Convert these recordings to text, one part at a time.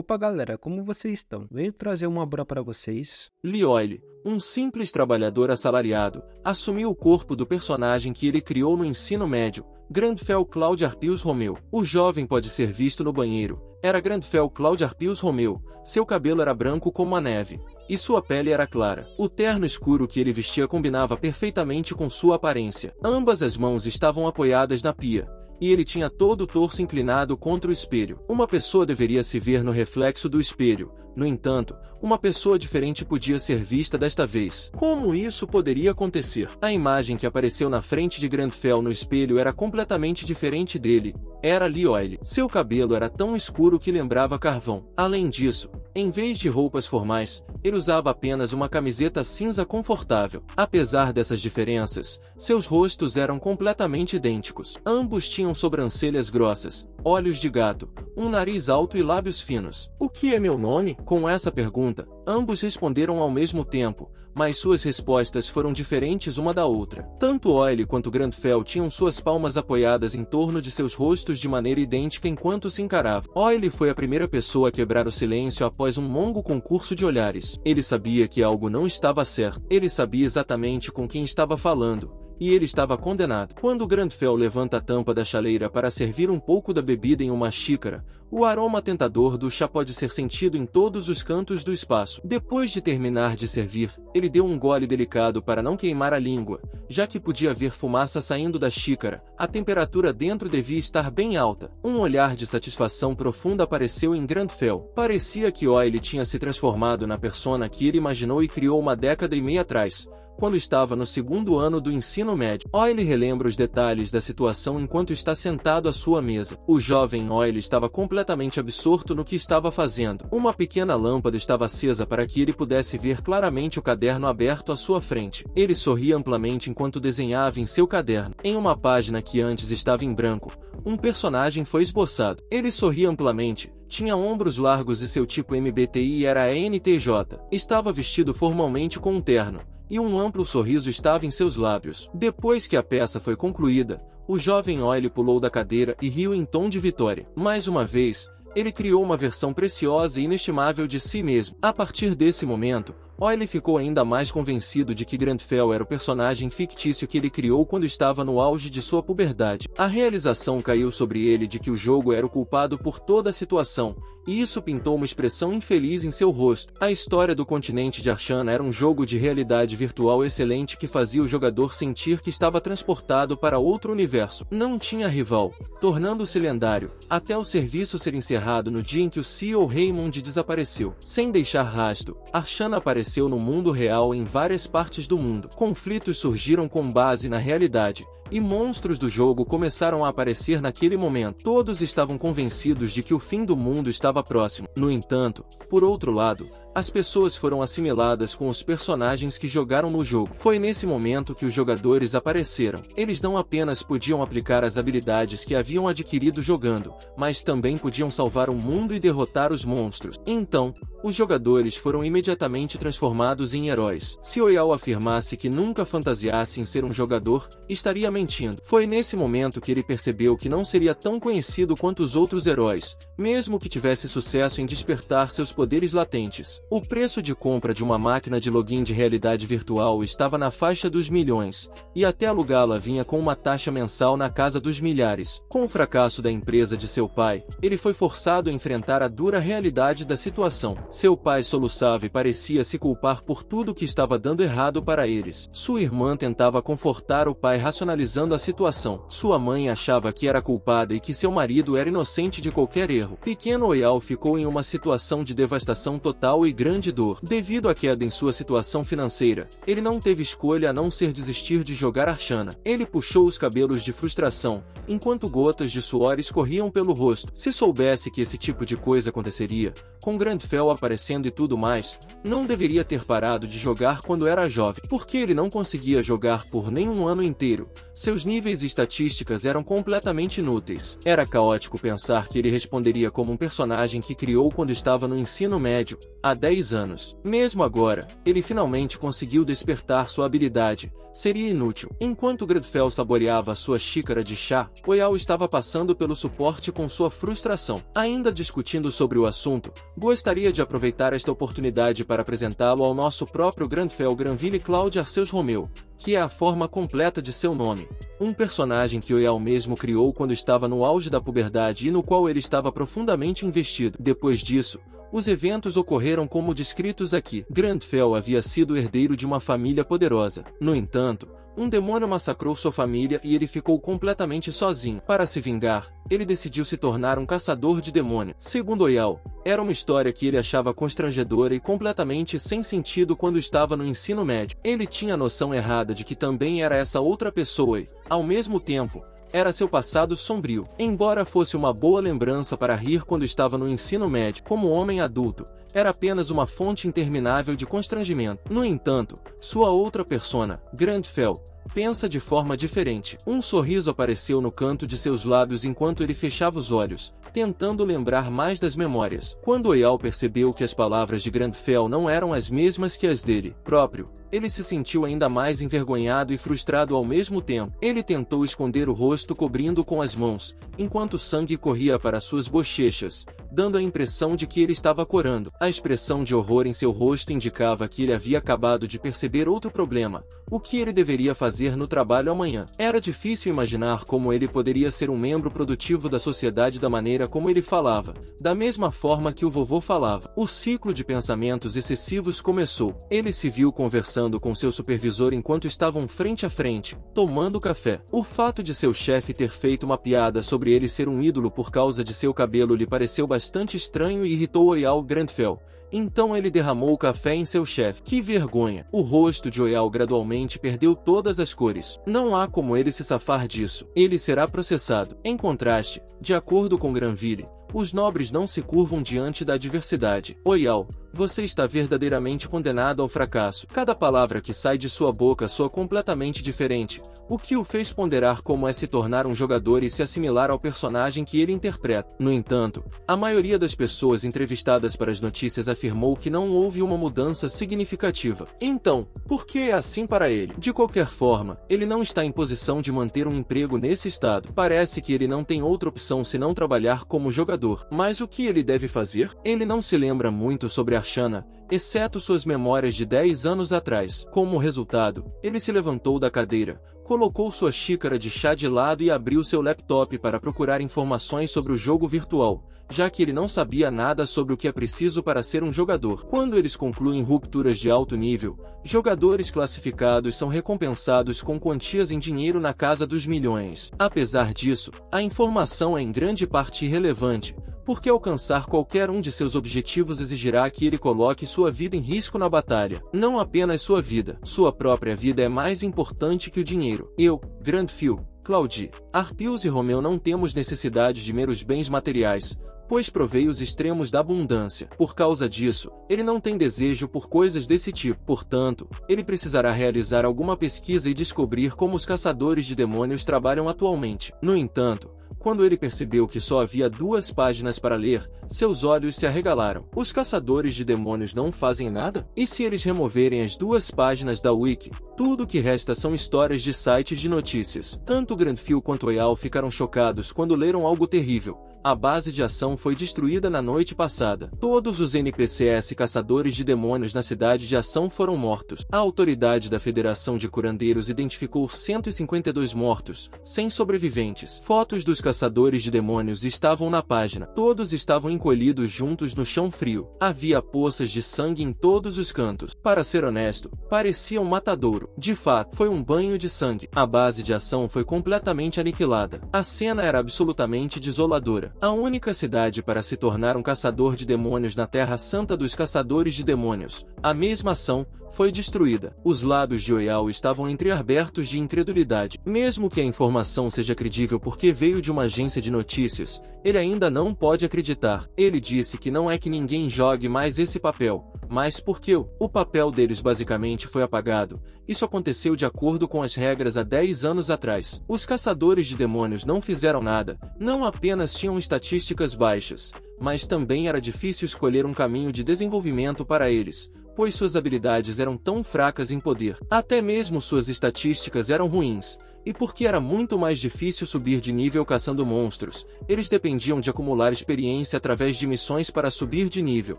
Opa galera, como vocês estão? Venho trazer uma obra para vocês. Lioyle, um simples trabalhador assalariado, assumiu o corpo do personagem que ele criou no ensino médio, Grandfell Claude Arpius Romeu. O jovem pode ser visto no banheiro. Era Grandfell Claude Arpius Romeu. Seu cabelo era branco como a neve, e sua pele era clara. O terno escuro que ele vestia combinava perfeitamente com sua aparência. Ambas as mãos estavam apoiadas na pia, e ele tinha todo o torso inclinado contra o espelho. Uma pessoa deveria se ver no reflexo do espelho. No entanto, uma pessoa diferente podia ser vista desta vez. Como isso poderia acontecer? A imagem que apareceu na frente de Grandfell no espelho era completamente diferente dele. Era Lioyle. Seu cabelo era tão escuro que lembrava carvão. Além disso, em vez de roupas formais, ele usava apenas uma camiseta cinza confortável. Apesar dessas diferenças, seus rostos eram completamente idênticos. Ambos tinham sobrancelhas grossas, olhos de gato, um nariz alto e lábios finos. "O que é meu nome?" Com essa pergunta, ambos responderam ao mesmo tempo, mas suas respostas foram diferentes uma da outra. Tanto Oyle quanto Grandfell tinham suas palmas apoiadas em torno de seus rostos de maneira idêntica enquanto se encaravam. Oyle foi a primeira pessoa a quebrar o silêncio após um longo concurso de olhares. Ele sabia que algo não estava certo. Ele sabia exatamente com quem estava falando, e ele estava condenado. Quando Grandfell levanta a tampa da chaleira para servir um pouco da bebida em uma xícara, o aroma tentador do chá pode ser sentido em todos os cantos do espaço. Depois de terminar de servir, ele deu um gole delicado para não queimar a língua, já que podia ver fumaça saindo da xícara. A temperatura dentro devia estar bem alta. Um olhar de satisfação profunda apareceu em Grandfell. Parecia que Oyle tinha se transformado na persona que ele imaginou e criou uma década e meia atrás, quando estava no segundo ano do ensino médio. Oyle relembra os detalhes da situação enquanto está sentado à sua mesa. O jovem Oyle estava completamente absorto no que estava fazendo. Uma pequena lâmpada estava acesa para que ele pudesse ver claramente o caderno aberto à sua frente. Ele sorria amplamente enquanto desenhava em seu caderno. Em uma página que antes estava em branco, um personagem foi esboçado. Ele sorria amplamente, tinha ombros largos e seu tipo MBTI era ENTJ. Estava vestido formalmente com um terno, e um amplo sorriso estava em seus lábios. Depois que a peça foi concluída, o jovem Oyle pulou da cadeira e riu em tom de vitória. Mais uma vez, ele criou uma versão preciosa e inestimável de si mesmo. A partir desse momento, Oyle ficou ainda mais convencido de que Grandfell era o personagem fictício que ele criou quando estava no auge de sua puberdade. A realização caiu sobre ele de que o jogo era o culpado por toda a situação, e isso pintou uma expressão infeliz em seu rosto. A história do continente de Arshana era um jogo de realidade virtual excelente que fazia o jogador sentir que estava transportado para outro universo. Não tinha rival, tornando-se lendário, até o serviço ser encerrado no dia em que o CEO Raymond desapareceu. Sem deixar rastro, Arshana apareceu no mundo real em várias partes do mundo. Conflitos surgiram com base na realidade, e monstros do jogo começaram a aparecer naquele momento. Todos estavam convencidos de que o fim do mundo estava próximo. No entanto, por outro lado, as pessoas foram assimiladas com os personagens que jogaram no jogo. Foi nesse momento que os jogadores apareceram. Eles não apenas podiam aplicar as habilidades que haviam adquirido jogando, mas também podiam salvar o mundo e derrotar os monstros. Então, os jogadores foram imediatamente transformados em heróis. Se Oyal afirmasse que nunca fantasiasse em ser um jogador, estaria mentindo. Foi nesse momento que ele percebeu que não seria tão conhecido quanto os outros heróis, mesmo que tivesse sucesso em despertar seus poderes latentes. O preço de compra de uma máquina de login de realidade virtual estava na faixa dos milhões, e até alugá-la vinha com uma taxa mensal na casa dos milhares. Com o fracasso da empresa de seu pai, ele foi forçado a enfrentar a dura realidade da situação. Seu pai soluçava e parecia se culpar por tudo que estava dando errado para eles. Sua irmã tentava confortar o pai racionalizando a situação. Sua mãe achava que era culpada e que seu marido era inocente de qualquer erro. Pequeno Oyal ficou em uma situação de devastação total e grande dor. Devido à queda em sua situação financeira, ele não teve escolha a não ser desistir de jogar Arshana. Ele puxou os cabelos de frustração, enquanto gotas de suor escorriam pelo rosto. Se soubesse que esse tipo de coisa aconteceria, com Grandfell aparecendo e tudo mais, não deveria ter parado de jogar quando era jovem. Porque ele não conseguia jogar por nem um ano inteiro. Seus níveis e estatísticas eram completamente inúteis. Era caótico pensar que ele responderia como um personagem que criou quando estava no ensino médio, há 10 anos. Mesmo agora, ele finalmente conseguiu despertar sua habilidade. Seria inútil. Enquanto Grandfell saboreava sua xícara de chá, Oyal estava passando pelo suporte com sua frustração. Ainda discutindo sobre o assunto, gostaria de aproveitar esta oportunidade para apresentá-lo ao nosso próprio Grandfell Granville Claude Arceus Romeu, que é a forma completa de seu nome. Um personagem que Oyal mesmo criou quando estava no auge da puberdade e no qual ele estava profundamente investido. Depois disso, os eventos ocorreram como descritos aqui. Grandfell havia sido herdeiro de uma família poderosa. No entanto, um demônio massacrou sua família e ele ficou completamente sozinho. Para se vingar, ele decidiu se tornar um caçador de demônios. Segundo Oyal, era uma história que ele achava constrangedora e completamente sem sentido quando estava no ensino médio. Ele tinha a noção errada de que também era essa outra pessoa e, ao mesmo tempo, era seu passado sombrio. Embora fosse uma boa lembrança para rir quando estava no ensino médio, como homem adulto, era apenas uma fonte interminável de constrangimento. No entanto, sua outra persona, Grandfell, pensa de forma diferente. Um sorriso apareceu no canto de seus lábios enquanto ele fechava os olhos, tentando lembrar mais das memórias. Quando Oyal percebeu que as palavras de Grandfell não eram as mesmas que as dele próprio, ele se sentiu ainda mais envergonhado e frustrado ao mesmo tempo. Ele tentou esconder o rosto cobrindo com as mãos, enquanto sangue corria para suas bochechas, dando a impressão de que ele estava corando. A expressão de horror em seu rosto indicava que ele havia acabado de perceber outro problema: o que ele deveria fazer no trabalho amanhã. Era difícil imaginar como ele poderia ser um membro produtivo da sociedade da maneira como ele falava, da mesma forma que o vovô falava. O ciclo de pensamentos excessivos começou. Ele se viu conversando com seu supervisor enquanto estavam frente a frente, tomando café. O fato de seu chefe ter feito uma piada sobre ele ser um ídolo por causa de seu cabelo lhe pareceu bastante estranho e irritou Oyal Grandfell. Então ele derramou o café em seu chefe. Que vergonha! O rosto de Oyal gradualmente perdeu todas as cores. Não há como ele se safar disso. Ele será processado. Em contraste, de acordo com Granville, os nobres não se curvam diante da adversidade. Oyal, você está verdadeiramente condenado ao fracasso. Cada palavra que sai de sua boca soa completamente diferente, o que o fez ponderar como é se tornar um jogador e se assimilar ao personagem que ele interpreta. No entanto, a maioria das pessoas entrevistadas para as notícias afirmou que não houve uma mudança significativa. Então, por que é assim para ele? De qualquer forma, ele não está em posição de manter um emprego nesse estado. Parece que ele não tem outra opção senão trabalhar como jogador. Mas o que ele deve fazer? Ele não se lembra muito sobre Archana, exceto suas memórias de 10 anos atrás. Como resultado, ele se levantou da cadeira, colocou sua xícara de chá de lado e abriu seu laptop para procurar informações sobre o jogo virtual, já que ele não sabia nada sobre o que é preciso para ser um jogador. Quando eles concluem rupturas de alto nível, jogadores classificados são recompensados com quantias em dinheiro na casa dos milhões. Apesar disso, a informação é em grande parte irrelevante, porque alcançar qualquer um de seus objetivos exigirá que ele coloque sua vida em risco na batalha. Não apenas sua vida, sua própria vida é mais importante que o dinheiro. Eu, Grandfell, Claude, Arceus e Romeu não temos necessidade de meros bens materiais, pois provei os extremos da abundância. Por causa disso, ele não tem desejo por coisas desse tipo. Portanto, ele precisará realizar alguma pesquisa e descobrir como os caçadores de demônios trabalham atualmente. No entanto, quando ele percebeu que só havia 2 páginas para ler, seus olhos se arregalaram. Os caçadores de demônios não fazem nada? E se eles removerem as 2 páginas da Wiki? Tudo o que resta são histórias de sites de notícias. Tanto Grandfell quanto Oyal ficaram chocados quando leram algo terrível. A base de ação foi destruída na noite passada. Todos os NPCs caçadores de demônios na cidade de ação foram mortos. A autoridade da Federação de Curandeiros identificou 152 mortos, 100 sobreviventes. Fotos dos caçadores de demônios estavam na página. Todos estavam encolhidos juntos no chão frio. Havia poças de sangue em todos os cantos. Para ser honesto, parecia um matadouro. De fato, foi um banho de sangue. A base de ação foi completamente aniquilada. A cena era absolutamente desoladora. A única cidade para se tornar um caçador de demônios na Terra Santa dos Caçadores de Demônios, a mesma ação, foi destruída. Os lábios de Oyal estavam entreabertos de incredulidade. Mesmo que a informação seja credível porque veio de uma agência de notícias, ele ainda não pode acreditar. Ele disse que não é que ninguém jogue mais esse papel, mas porque o papel deles basicamente foi apagado. Isso aconteceu de acordo com as regras há 10 anos atrás. Os caçadores de demônios não fizeram nada, não apenas tinham estatísticas baixas, mas também era difícil escolher um caminho de desenvolvimento para eles, pois suas habilidades eram tão fracas em poder. Até mesmo suas estatísticas eram ruins, e porque era muito mais difícil subir de nível caçando monstros, eles dependiam de acumular experiência através de missões para subir de nível.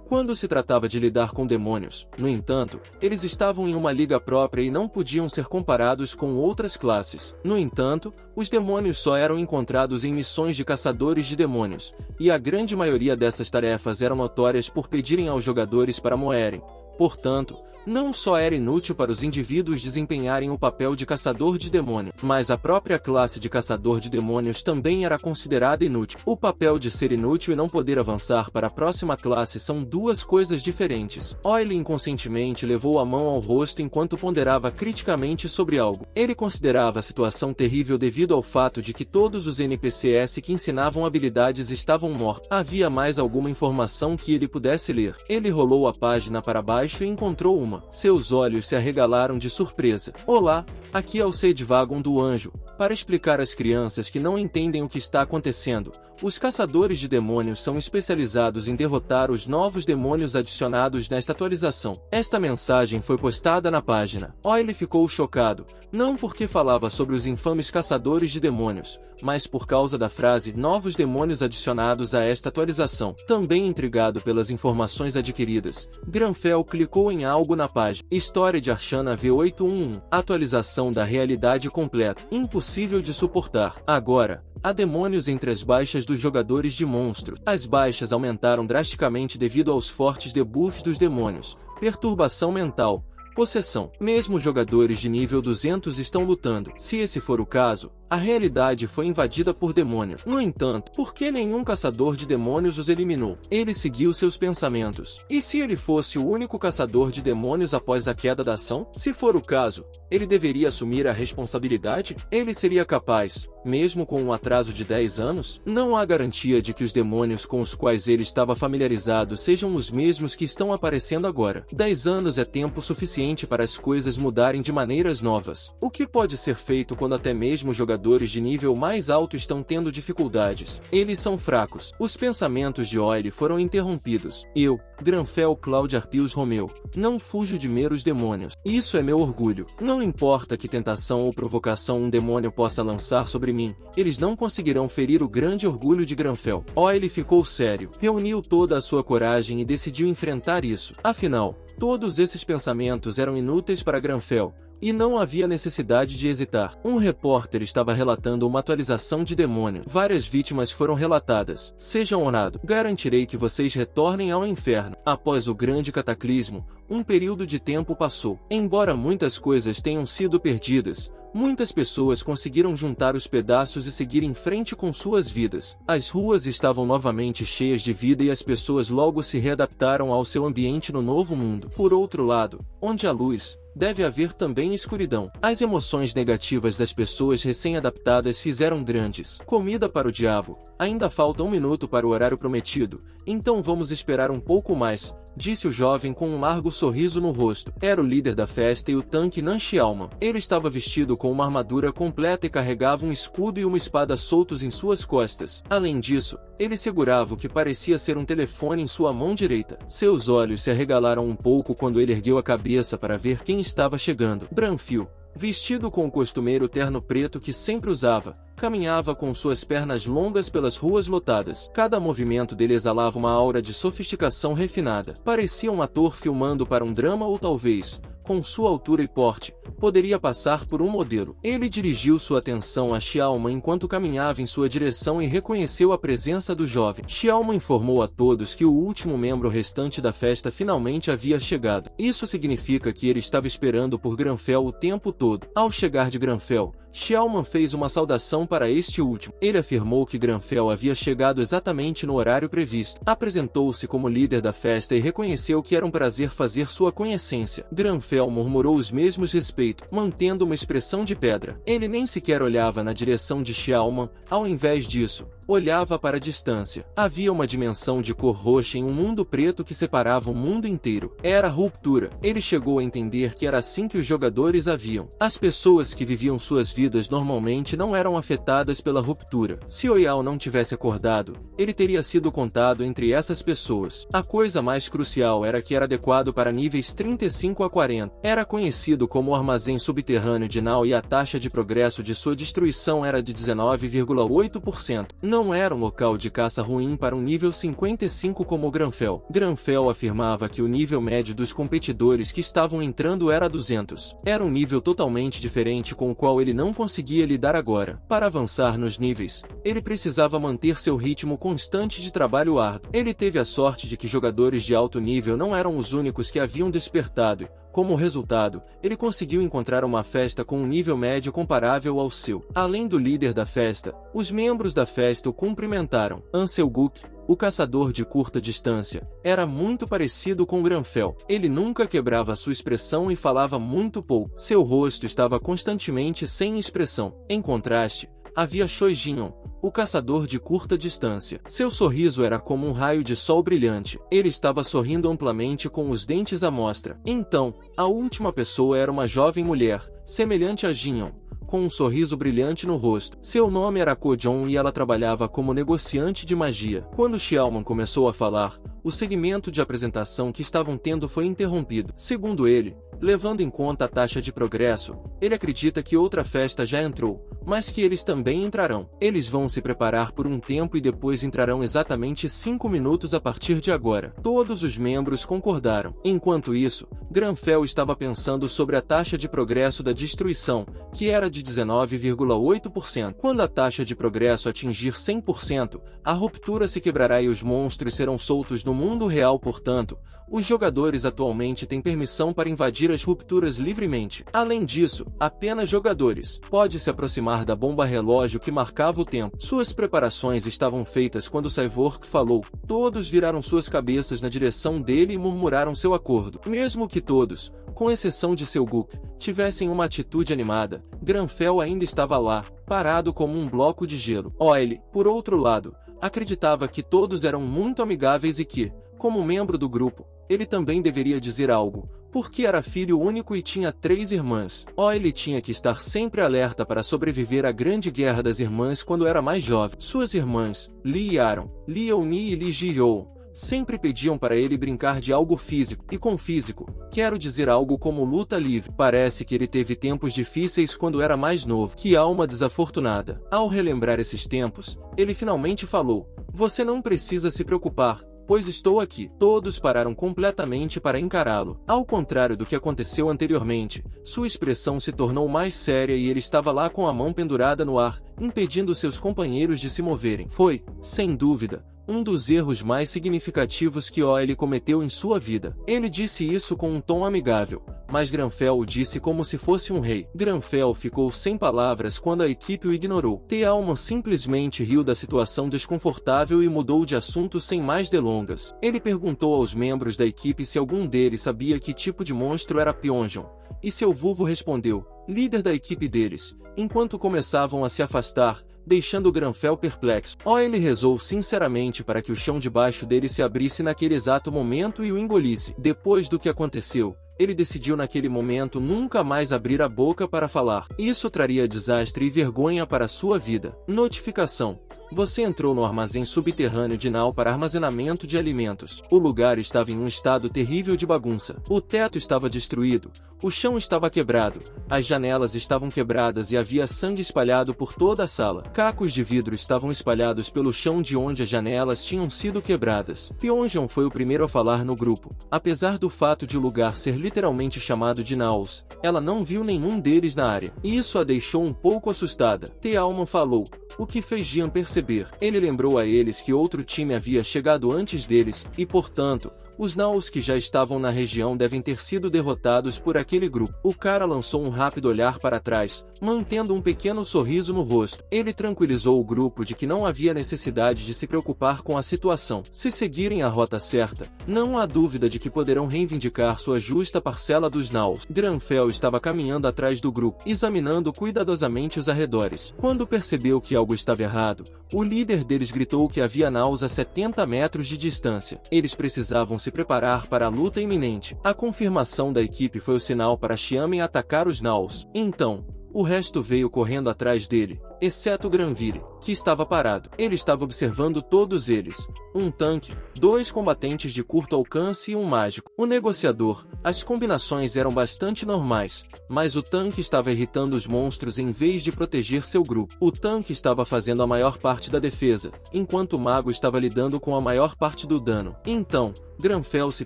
Quando se tratava de lidar com demônios, no entanto, eles estavam em uma liga própria e não podiam ser comparados com outras classes. No entanto, os demônios só eram encontrados em missões de caçadores de demônios, e a grande maioria dessas tarefas eram notórias por pedirem aos jogadores para moerem. Portanto, não só era inútil para os indivíduos desempenharem o papel de caçador de demônio, mas a própria classe de caçador de demônios também era considerada inútil. O papel de ser inútil e não poder avançar para a próxima classe são duas coisas diferentes. Oily inconscientemente levou a mão ao rosto enquanto ponderava criticamente sobre algo. Ele considerava a situação terrível devido ao fato de que todos os NPCs que ensinavam habilidades estavam mortos. Havia mais alguma informação que ele pudesse ler. Ele rolou a página para baixo e encontrou uma. Seus olhos se arregalaram de surpresa. Olá, aqui é o Sage Vagon do Anjo. Para explicar às crianças que não entendem o que está acontecendo, os caçadores de demônios são especializados em derrotar os novos demônios adicionados nesta atualização. Esta mensagem foi postada na página. Oily ficou chocado, não porque falava sobre os infames caçadores de demônios, mas por causa da frase novos demônios adicionados a esta atualização. Também intrigado pelas informações adquiridas, Granfell clicou em algo na página. História de Arshana V811. Atualização da realidade completa. Impossível de suportar. Agora, há demônios entre as baixas dos jogadores de monstros. As baixas aumentaram drasticamente devido aos fortes debuffs dos demônios. Perturbação mental. Possessão. Mesmo jogadores de nível 200 estão lutando. Se esse for o caso, a realidade foi invadida por demônios. No entanto, por que nenhum caçador de demônios os eliminou? Ele seguiu seus pensamentos. E se ele fosse o único caçador de demônios após a queda da ação? Se for o caso, ele deveria assumir a responsabilidade? Ele seria capaz, mesmo com um atraso de 10 anos? Não há garantia de que os demônios com os quais ele estava familiarizado sejam os mesmos que estão aparecendo agora. 10 anos é tempo suficiente para as coisas mudarem de maneiras novas. O que pode ser feito quando até mesmo jogadores de nível mais alto estão tendo dificuldades? Eles são fracos. Os pensamentos de Oily foram interrompidos. Eu, Granfell Cloud Arpius Romeu, não fujo de meros demônios. Isso é meu orgulho. Não importa que tentação ou provocação um demônio possa lançar sobre mim, eles não conseguirão ferir o grande orgulho de Granfell. Oily ficou sério, reuniu toda a sua coragem e decidiu enfrentar isso. Afinal, todos esses pensamentos eram inúteis para Granfell, e não havia necessidade de hesitar. Um repórter estava relatando uma atualização de demônio. Várias vítimas foram relatadas. Sejam honorados. Garantirei que vocês retornem ao inferno. Após o grande cataclismo, um período de tempo passou. Embora muitas coisas tenham sido perdidas, muitas pessoas conseguiram juntar os pedaços e seguir em frente com suas vidas. As ruas estavam novamente cheias de vida e as pessoas logo se readaptaram ao seu ambiente no novo mundo. Por outro lado, onde há luz, deve haver também escuridão. As emoções negativas das pessoas recém-adaptadas fizeram grandes. Comida para o diabo. Ainda falta 1 minuto para o horário prometido, então vamos esperar um pouco mais, disse o jovem com um largo sorriso no rosto. Era o líder da festa e o tanque Nanshialman. Ele estava vestido com uma armadura completa e carregava um escudo e uma espada soltos em suas costas. Além disso, ele segurava o que parecia ser um telefone em sua mão direita. Seus olhos se arregalaram um pouco quando ele ergueu a cabeça para ver quem estava chegando. Branfil, vestido com o costumeiro terno preto que sempre usava, caminhava com suas pernas longas pelas ruas lotadas. Cada movimento dele exalava uma aura de sofisticação refinada. Parecia um ator filmando para um drama ou talvez, com sua altura e porte, poderia passar por um modelo. Ele dirigiu sua atenção a Xiaoman enquanto caminhava em sua direção e reconheceu a presença do jovem. Xiaoman informou a todos que o último membro restante da festa finalmente havia chegado. Isso significa que ele estava esperando por Granfell o tempo todo. Ao chegar de Granfell, Xiaoman fez uma saudação para este último. Ele afirmou que Granfell havia chegado exatamente no horário previsto. Apresentou-se como líder da festa e reconheceu que era um prazer fazer sua conhecência. Granfell murmurou os mesmos respeitos, mantendo uma expressão de pedra. Ele nem sequer olhava na direção de Xiaoman. Ao invés disso, Olhava para a distância. Havia uma dimensão de cor roxa em um mundo preto que separava o mundo inteiro. Era a ruptura. Ele chegou a entender que era assim que os jogadores a viam. As pessoas que viviam suas vidas normalmente não eram afetadas pela ruptura. Se Oyao não tivesse acordado, ele teria sido contado entre essas pessoas. A coisa mais crucial era que era adequado para níveis 35 a 40. Era conhecido como o armazém subterrâneo de Nao e a taxa de progresso de sua destruição era de 19,8%. Não era um local de caça ruim para um nível 55 como Granfell. Granfell afirmava que o nível médio dos competidores que estavam entrando era 200. Era um nível totalmente diferente com o qual ele não conseguia lidar agora. Para avançar nos níveis, ele precisava manter seu ritmo constante de trabalho árduo. Ele teve a sorte de que jogadores de alto nível não eram os únicos que haviam despertado. Como resultado, ele conseguiu encontrar uma festa com um nível médio comparável ao seu. Além do líder da festa, os membros da festa o cumprimentaram. Ansel Guk, o caçador de curta distância, era muito parecido com Granfell. Ele nunca quebrava sua expressão e falava muito pouco. Seu rosto estava constantemente sem expressão. Em contraste, havia Choi Jin-on, o caçador de curta distância. Seu sorriso era como um raio de sol brilhante. Ele estava sorrindo amplamente com os dentes à mostra. Então, a última pessoa era uma jovem mulher, semelhante a Jin-on, com um sorriso brilhante no rosto. Seu nome era Ko Jong e ela trabalhava como negociante de magia. Quando Xiaoman começou a falar, o segmento de apresentação que estavam tendo foi interrompido. Segundo ele, levando em conta a taxa de progresso, ele acredita que outra festa já entrou, mas que eles também entrarão. Eles vão se preparar por um tempo e depois entrarão exatamente 5 minutos a partir de agora. Todos os membros concordaram. Enquanto isso, Granfell estava pensando sobre a taxa de progresso da destruição, que era de 19,8%. Quando a taxa de progresso atingir 100%, a ruptura se quebrará e os monstros serão soltos no mundo real. Portanto, os jogadores atualmente têm permissão para invadir as rupturas livremente. Além disso, apenas jogadores podem se aproximar da bomba relógio que marcava o tempo. Suas preparações estavam feitas quando Cyborg falou. Todos viraram suas cabeças na direção dele e murmuraram seu acordo. Mesmo que todos, com exceção de seu Guk, tivessem uma atitude animada, Granfell ainda estava lá, parado como um bloco de gelo. Oile, por outro lado, acreditava que todos eram muito amigáveis e que, como membro do grupo, ele também deveria dizer algo, porque era filho único e tinha 3 irmãs. Oile tinha que estar sempre alerta para sobreviver à grande guerra das irmãs quando era mais jovem. Suas irmãs, Lee Yaron, Lee Euni e Lee Ji-yo, sempre pediam para ele brincar de algo físico, e com físico, quero dizer algo como luta livre. Parece que ele teve tempos difíceis quando era mais novo. Que alma desafortunada. Ao relembrar esses tempos, ele finalmente falou, você não precisa se preocupar, pois estou aqui. Todos pararam completamente para encará-lo. Ao contrário do que aconteceu anteriormente, sua expressão se tornou mais séria e ele estava lá com a mão pendurada no ar, impedindo seus companheiros de se moverem. Foi, sem dúvida, um dos erros mais significativos que Oile cometeu em sua vida. Ele disse isso com um tom amigável, mas Granfell o disse como se fosse um rei. Granfell ficou sem palavras quando a equipe o ignorou. Tealman simplesmente riu da situação desconfortável e mudou de assunto sem mais delongas. Ele perguntou aos membros da equipe se algum deles sabia que tipo de monstro era Pyongyang, e seu vulvo respondeu, líder da equipe deles, enquanto começavam a se afastar, deixando Granfell perplexo. Oile rezou sinceramente para que o chão debaixo dele se abrisse naquele exato momento e o engolisse. Depois do que aconteceu, ele decidiu naquele momento nunca mais abrir a boca para falar. Isso traria desastre e vergonha para sua vida. Notificação. Você entrou no armazém subterrâneo de Nao para armazenamento de alimentos. O lugar estava em um estado terrível de bagunça. O teto estava destruído, o chão estava quebrado, as janelas estavam quebradas e havia sangue espalhado por toda a sala. Cacos de vidro estavam espalhados pelo chão de onde as janelas tinham sido quebradas. Pyongyang foi o primeiro a falar no grupo. Apesar do fato de o lugar ser literalmente chamado de Naos, ela não viu nenhum deles na área. Isso a deixou um pouco assustada. Tealman falou, o que fez Jian perceber. Ele lembrou a eles que outro time havia chegado antes deles, e portanto, os Naos que já estavam na região devem ter sido derrotados por aquele grupo. O cara lançou um rápido olhar para trás, mantendo um pequeno sorriso no rosto. Ele tranquilizou o grupo de que não havia necessidade de se preocupar com a situação. Se seguirem a rota certa, Não há dúvida de que poderão reivindicar sua justa parcela dos Gnolls. Granfell estava caminhando atrás do grupo, examinando cuidadosamente os arredores. Quando percebeu que algo estava errado, o líder deles gritou que havia Gnolls a 70 metros de distância. Eles precisavam se preparar para a luta iminente. A confirmação da equipe foi o sinal para Xiamen atacar os Gnolls. Então, o resto veio correndo atrás dele, exceto Granville, que estava parado. Ele estava observando todos eles. Um tanque, 2 combatentes de curto alcance e um mágico. O negociador. As combinações eram bastante normais, mas o tanque estava irritando os monstros em vez de proteger seu grupo. O tanque estava fazendo a maior parte da defesa, enquanto o mago estava lidando com a maior parte do dano. Então, Granfell se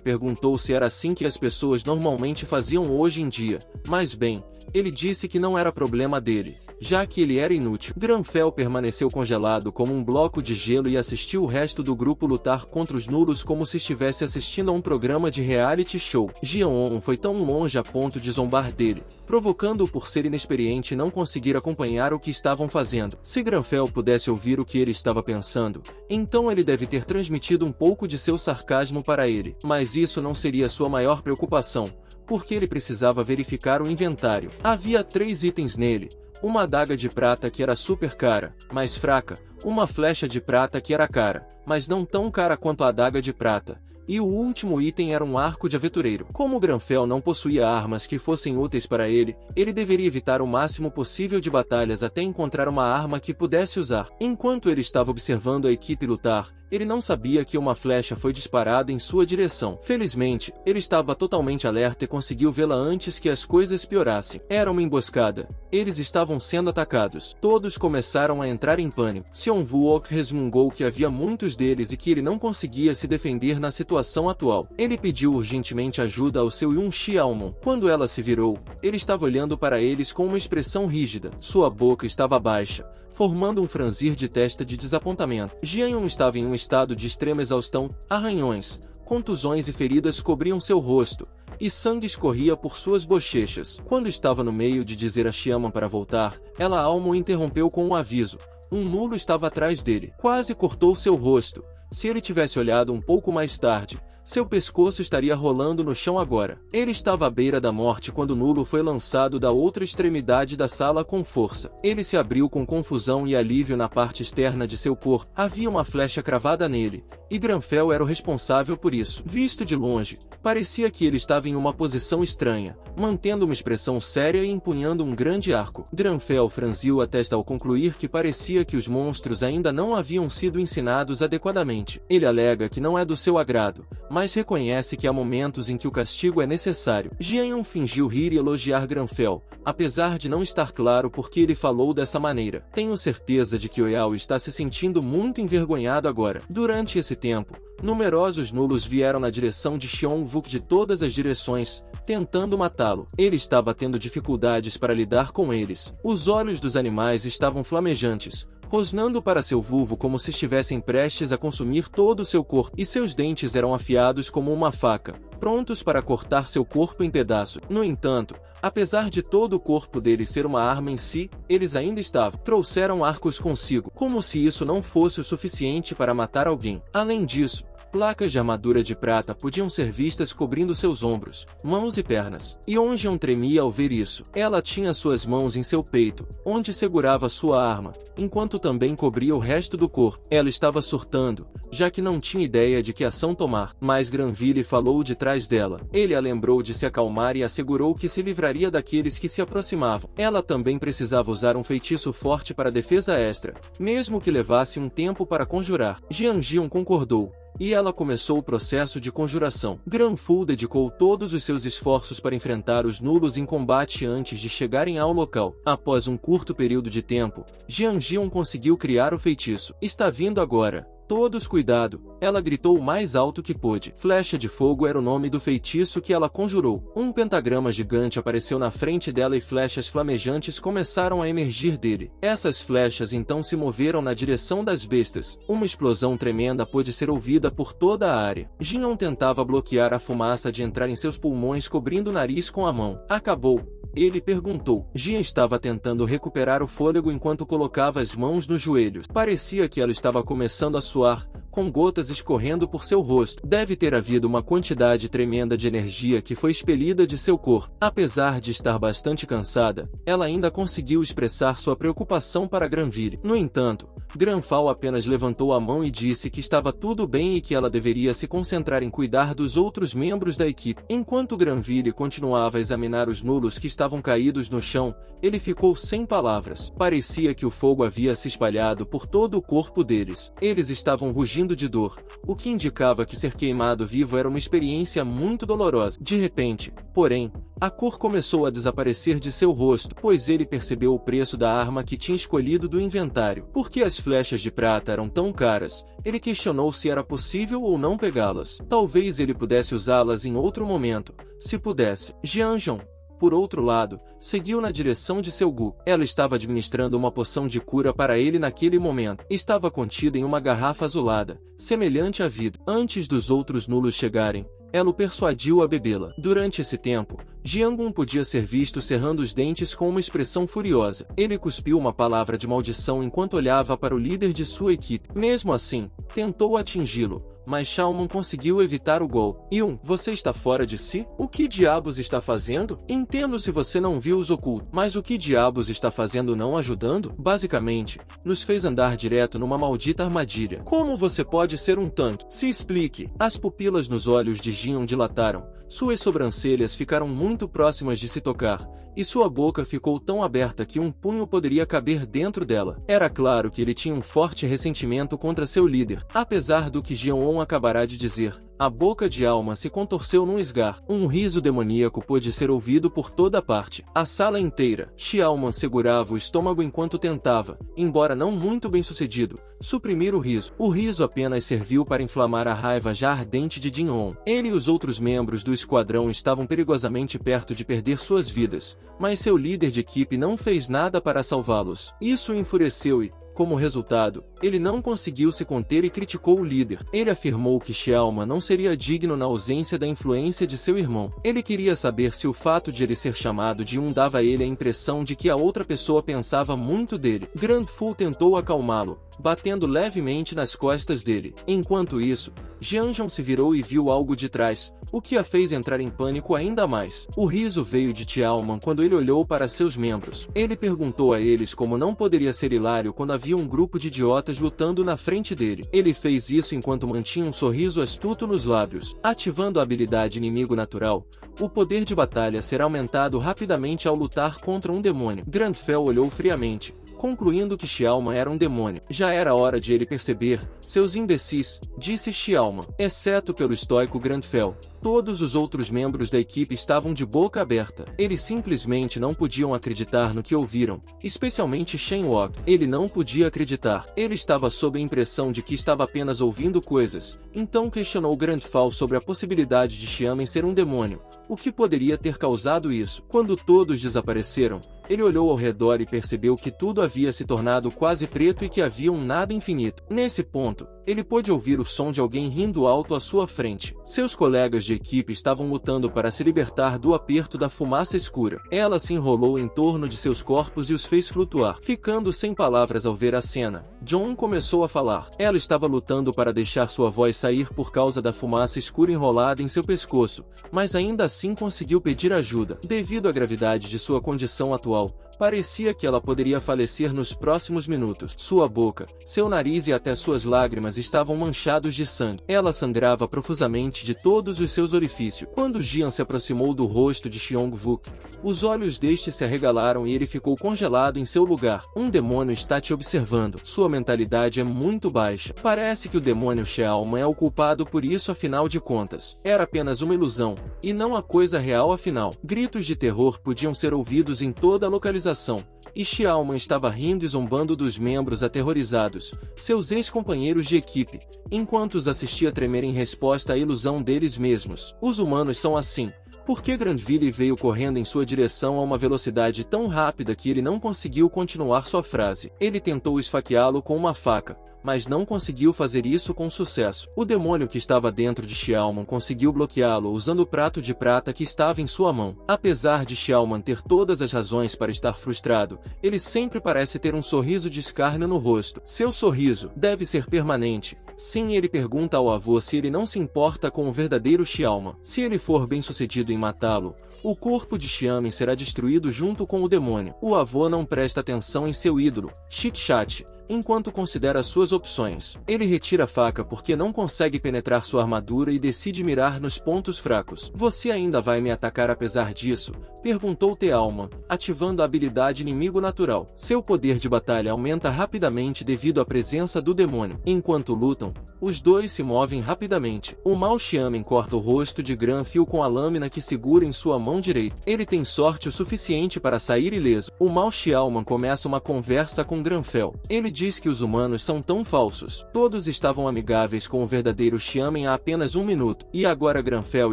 perguntou se era assim que as pessoas normalmente faziam hoje em dia. Mas bem, ele disse que não era problema dele, já que ele era inútil. Granfell permaneceu congelado como um bloco de gelo e assistiu o resto do grupo lutar contra os nulos como se estivesse assistindo a um programa de reality show. Jian foi tão longe a ponto de zombar dele, provocando-o por ser inexperiente e não conseguir acompanhar o que estavam fazendo. Se Granfell pudesse ouvir o que ele estava pensando, então ele deve ter transmitido um pouco de seu sarcasmo para ele. Mas isso não seria sua maior preocupação, porque ele precisava verificar o inventário. Havia 3 itens nele: uma adaga de prata que era super cara, mas fraca, uma flecha de prata que era cara, mas não tão cara quanto a adaga de prata, e o último item era um arco de aventureiro. Como Granfell não possuía armas que fossem úteis para ele, ele deveria evitar o máximo possível de batalhas até encontrar uma arma que pudesse usar. Enquanto ele estava observando a equipe lutar, ele não sabia que uma flecha foi disparada em sua direção. Felizmente, ele estava totalmente alerta e conseguiu vê-la antes que as coisas piorassem. Era uma emboscada. Eles estavam sendo atacados. Todos começaram a entrar em pânico. Xion Vuok resmungou que havia muitos deles e que ele não conseguia se defender na situação atual. Ele pediu urgentemente ajuda ao seu Yun Xiaomon. Quando ela se virou, ele estava olhando para eles com uma expressão rígida. Sua boca estava baixa, formando um franzir de testa de desapontamento. Jianyun estava em um estado de extrema exaustão. Arranhões, contusões e feridas cobriam seu rosto, e sangue escorria por suas bochechas. Quando estava no meio de dizer a Xiamen para voltar, ela Almo o interrompeu com um aviso. Um nulo estava atrás dele. Quase cortou seu rosto. Se ele tivesse olhado um pouco mais tarde, seu pescoço estaria rolando no chão agora. Ele estava à beira da morte quando o nulo foi lançado da outra extremidade da sala com força. Ele se abriu com confusão e alívio na parte externa de seu corpo. Havia uma flecha cravada nele, e Granfell era o responsável por isso. Visto de longe, parecia que ele estava em uma posição estranha, mantendo uma expressão séria e empunhando um grande arco. Granfell franziu a testa ao concluir que parecia que os monstros ainda não haviam sido ensinados adequadamente. Ele alega que não é do seu agrado, mas reconhece que há momentos em que o castigo é necessário. Jianyun fingiu rir e elogiar Granfell, apesar de não estar claro por que ele falou dessa maneira. Tenho certeza de que Oyao está se sentindo muito envergonhado agora. Durante esse tempo, numerosos nulos vieram na direção de Xion Vuk de todas as direções, tentando matá-lo. Ele estava tendo dificuldades para lidar com eles. Os olhos dos animais estavam flamejantes, rosnando para seu vulvo como se estivessem prestes a consumir todo o seu corpo, e seus dentes eram afiados como uma faca, prontos para cortar seu corpo em pedaços. No entanto, apesar de todo o corpo deles ser uma arma em si, eles ainda estavam. Trouxeram arcos consigo, como se isso não fosse o suficiente para matar alguém. Além disso, placas de armadura de prata podiam ser vistas cobrindo seus ombros, mãos e pernas. Yeonjeon tremia ao ver isso. Ela tinha suas mãos em seu peito, onde segurava sua arma, enquanto também cobria o resto do corpo. Ela estava surtando, já que não tinha ideia de que ação tomar. Mas Granville falou de trás dela. Ele a lembrou de se acalmar e assegurou que se livraria daqueles que se aproximavam. Ela também precisava usar um feitiço forte para defesa extra, mesmo que levasse um tempo para conjurar. Jianjion concordou, e ela começou o processo de conjuração. Granfu dedicou todos os seus esforços para enfrentar os nulos em combate antes de chegarem ao local. Após um curto período de tempo, Jianjion conseguiu criar o feitiço. Está vindo agora. Todos cuidado, ela gritou o mais alto que pôde. Flecha de fogo era o nome do feitiço que ela conjurou. Um pentagrama gigante apareceu na frente dela e flechas flamejantes começaram a emergir dele. Essas flechas então se moveram na direção das bestas. Uma explosão tremenda pôde ser ouvida por toda a área. Jion tentava bloquear a fumaça de entrar em seus pulmões cobrindo o nariz com a mão. Acabou? Ele perguntou. Jian estava tentando recuperar o fôlego enquanto colocava as mãos nos joelhos. Parecia que ela estava começando a suar, com gotas escorrendo por seu rosto. Deve ter havido uma quantidade tremenda de energia que foi expelida de seu corpo. Apesar de estar bastante cansada, ela ainda conseguiu expressar sua preocupação para Granville. No entanto, Granfal apenas levantou a mão e disse que estava tudo bem e que ela deveria se concentrar em cuidar dos outros membros da equipe. Enquanto Granville continuava a examinar os nulos que estavam caídos no chão, ele ficou sem palavras. Parecia que o fogo havia se espalhado por todo o corpo deles. Eles estavam rugindo de dor, o que indicava que ser queimado vivo era uma experiência muito dolorosa. De repente, porém, a cor começou a desaparecer de seu rosto, pois ele percebeu o preço da arma que tinha escolhido do inventário. Por que as flechas de prata eram tão caras? Ele questionou se era possível ou não pegá-las. Talvez ele pudesse usá-las em outro momento, se pudesse. Jianzhong, por outro lado, seguiu na direção de seu Gu. Ela estava administrando uma poção de cura para ele naquele momento. Estava contida em uma garrafa azulada, semelhante à vida. Antes dos outros nulos chegarem, ela o persuadiu a bebê-la. Durante esse tempo, Jiangun podia ser visto cerrando os dentes com uma expressão furiosa. Ele cuspiu uma palavra de maldição enquanto olhava para o líder de sua equipe. Mesmo assim, tentou atingi-lo, mas Xiaomon conseguiu evitar o gol. Yun, você está fora de si? O que diabos está fazendo? Entendo se você não viu os ocultos, mas o que diabos está fazendo não ajudando? Basicamente, nos fez andar direto numa maldita armadilha. Como você pode ser um tanque? Se explique. As pupilas nos olhos de Jian dilataram, suas sobrancelhas ficaram muito próximas de se tocar, e sua boca ficou tão aberta que um punho poderia caber dentro dela. Era claro que ele tinha um forte ressentimento contra seu líder. Apesar do que Jian acabará de dizer, a boca de Alma se contorceu num esgar. Um riso demoníaco pôde ser ouvido por toda parte. A sala inteira. Xiaoman segurava o estômago enquanto tentava, embora não muito bem sucedido, suprimir o riso. O riso apenas serviu para inflamar a raiva já ardente de Jin-On. Ele e os outros membros do esquadrão estavam perigosamente perto de perder suas vidas, mas seu líder de equipe não fez nada para salvá-los. Isso o enfureceu e, como resultado, ele não conseguiu se conter e criticou o líder. Ele afirmou que Xiaoma não seria digno na ausência da influência de seu irmão. Ele queria saber se o fato de ele ser chamado de dava a ele a impressão de que a outra pessoa pensava muito dele. Grand Fu tentou acalmá-lo, batendo levemente nas costas dele. Enquanto isso, Jianzhong se virou e viu algo de trás, o que a fez entrar em pânico ainda mais. O riso veio de Tiaoman quando ele olhou para seus membros. Ele perguntou a eles como não poderia ser hilário quando havia um grupo de idiotas lutando na frente dele. Ele fez isso enquanto mantinha um sorriso astuto nos lábios. Ativando a habilidade inimigo natural, o poder de batalha será aumentado rapidamente ao lutar contra um demônio. Grandfell olhou friamente, concluindo que Xiaoma era um demônio. Já era hora de ele perceber, seus imbecis, disse Xiaoma. Exceto pelo estoico Grandfell, todos os outros membros da equipe estavam de boca aberta. Eles simplesmente não podiam acreditar no que ouviram, especialmente Shen Wok. Ele não podia acreditar. Ele estava sob a impressão de que estava apenas ouvindo coisas, então questionou Grandfall sobre a possibilidade de Xiamen ser um demônio. O que poderia ter causado isso? Quando todos desapareceram, ele olhou ao redor e percebeu que tudo havia se tornado quase preto e que havia um nada infinito. Nesse ponto, ele pôde ouvir o som de alguém rindo alto à sua frente. Seus colegas de equipe estavam lutando para se libertar do aperto da fumaça escura. Ela se enrolou em torno de seus corpos e os fez flutuar. Ficando sem palavras ao ver a cena, John começou a falar. Ela estava lutando para deixar sua voz sair por causa da fumaça escura enrolada em seu pescoço, mas ainda assim conseguiu pedir ajuda. Devido à gravidade de sua condição atual, parecia que ela poderia falecer nos próximos minutos. Sua boca, seu nariz e até suas lágrimas estavam manchados de sangue. Ela sangrava profusamente de todos os seus orifícios. Quando Jian se aproximou do rosto de Xiongvuk, os olhos deste se arregalaram e ele ficou congelado em seu lugar. Um demônio está te observando. Sua mentalidade é muito baixa. Parece que o demônio Xiaoman é o culpado por isso, afinal de contas. Era apenas uma ilusão, e não a coisa real afinal. Gritos de terror podiam ser ouvidos em toda a localização, e Xiaoman estava rindo e zombando dos membros aterrorizados, seus ex-companheiros de equipe, enquanto os assistia tremer em resposta à ilusão deles mesmos. Os humanos são assim. Por que Grandville veio correndo em sua direção a uma velocidade tão rápida que ele não conseguiu continuar sua frase? Ele tentou esfaqueá-lo com uma faca, mas não conseguiu fazer isso com sucesso. O demônio que estava dentro de Xiaoman conseguiu bloqueá-lo usando o prato de prata que estava em sua mão. Apesar de Xiaoman ter todas as razões para estar frustrado, ele sempre parece ter um sorriso de escárnio no rosto. Seu sorriso deve ser permanente, Sim, ele pergunta ao avô se ele não se importa com o verdadeiro Xiaoman. Se ele for bem-sucedido em matá-lo, o corpo de Xiamen será destruído junto com o demônio. O avô não presta atenção em seu ídolo, Chit-Chat, enquanto considera suas opções. Ele retira a faca porque não consegue penetrar sua armadura e decide mirar nos pontos fracos. Você ainda vai me atacar apesar disso? Perguntou Tealman, ativando a habilidade inimigo natural. Seu poder de batalha aumenta rapidamente devido à presença do demônio. Enquanto lutam, os dois se movem rapidamente. O Mao Xiamen corta o rosto de Granfell com a lâmina que segura em sua mão direita. Ele tem sorte o suficiente para sair ileso. O Mao Xiaoman começa uma conversa com Granfell. Ele diz que os humanos são tão falsos. Todos estavam amigáveis com o verdadeiro Xiamen há apenas um minuto, e agora Granfell